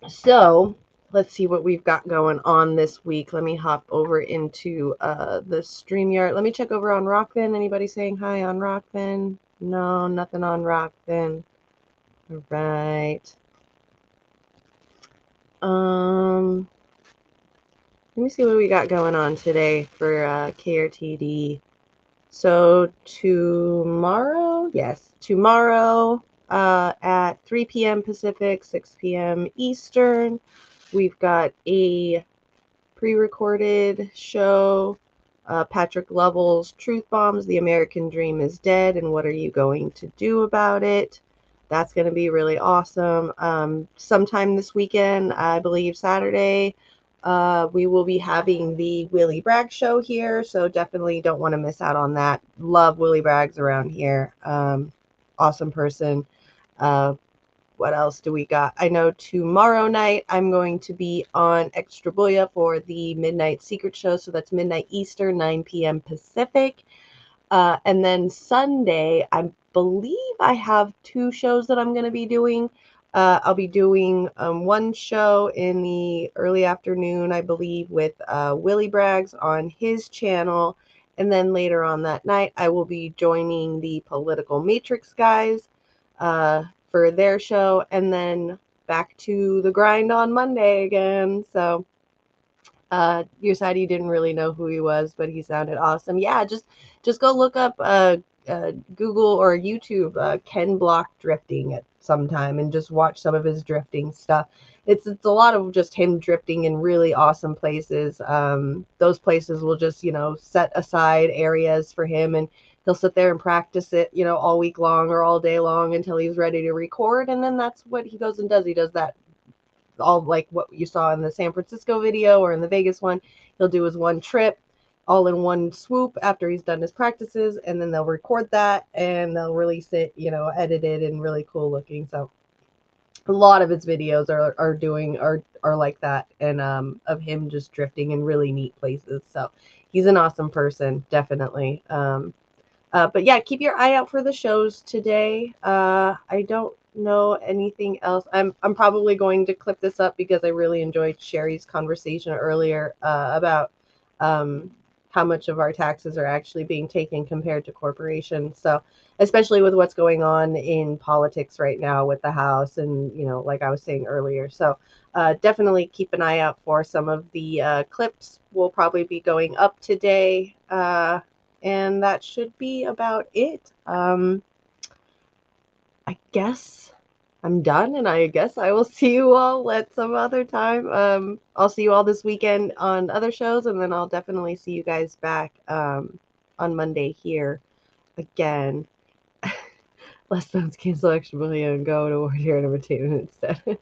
So let's see what we've got going on this week. Let me hop over into the StreamYard. Let me check over on Rockfin. Anybody saying hi on Rockfin? No, nothing on Rockfin. All right. Let me see what we got going on today for KRTD. So tomorrow, at 3 p.m. Pacific, 6 p.m. Eastern, we've got a pre-recorded show, Patrick Lovell's Truth Bombs, The American Dream is Dead, and What Are You Going to Do About It? That's going to be really awesome. Sometime this weekend, I believe Saturday, we will be having the Willie Bragg show here, so definitely don't want to miss out on that. Love Willie Braggs around here. Awesome person. What else do we got? I know tomorrow night I'm going to be on Extra Booyah for the Midnight Secret Show, so that's midnight Eastern, 9 p.m. Pacific. And then Sunday, I believe I have 2 shows that I'm going to be doing. I'll be doing one show in the early afternoon, I believe, with Willie Braggs on his channel. And then later on that night, I will be joining the Political Matrix guys for their show. And then back to the grind on Monday again. So you said you didn't really know who he was, but he sounded awesome. Yeah, just go look up Google or YouTube Ken Block drifting at some time and just watch some of his drifting stuff. It's a lot of just him drifting in really awesome places. Those places will just, set aside areas for him, and he'll sit there and practice it, all week long or all day long until he's ready to record. And then that's what he goes and does. He does that all like what you saw in the San Francisco video or in the Vegas one. He'll do his one trip all in one swoop after he's done his practices, and then they'll record that and they'll release it, edited and really cool looking. So a lot of his videos are like that, and of him just drifting in really neat places. So he's an awesome person, definitely. But yeah, keep your eye out for the shows today. I don't know anything else. I'm probably going to clip this up because I really enjoyed Sherry's conversation earlier about how much of our taxes are actually being taken compared to corporations. So especially with what's going on in politics right now with the House and, like I was saying earlier. So definitely keep an eye out for some of the clips. Will probably be going up today. And that should be about it. I guess I'm done, and I guess I will see you all at some other time. I'll see you all this weekend on other shows, and then I'll definitely see you guys back on Monday here again. Less phones, cancel extra million, and go to Word Here and Entertainment instead.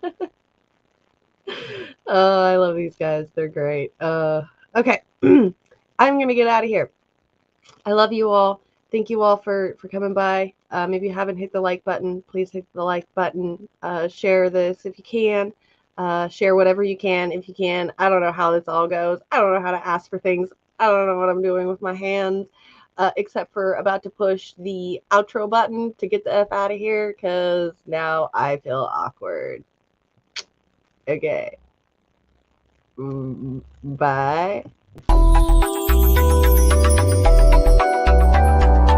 Oh, I love these guys. They're great. Okay. I'm going to get out of here. I love you all. Thank you all for coming by. If you haven't hit the like button, please hit the like button. Share this if you can. Share whatever you can if you can. I don't know how this all goes. I don't know how to ask for things. I don't know what I'm doing with my hands, except for about to push the outro button to get the F out of here, because now I feel awkward. Okay. Bye.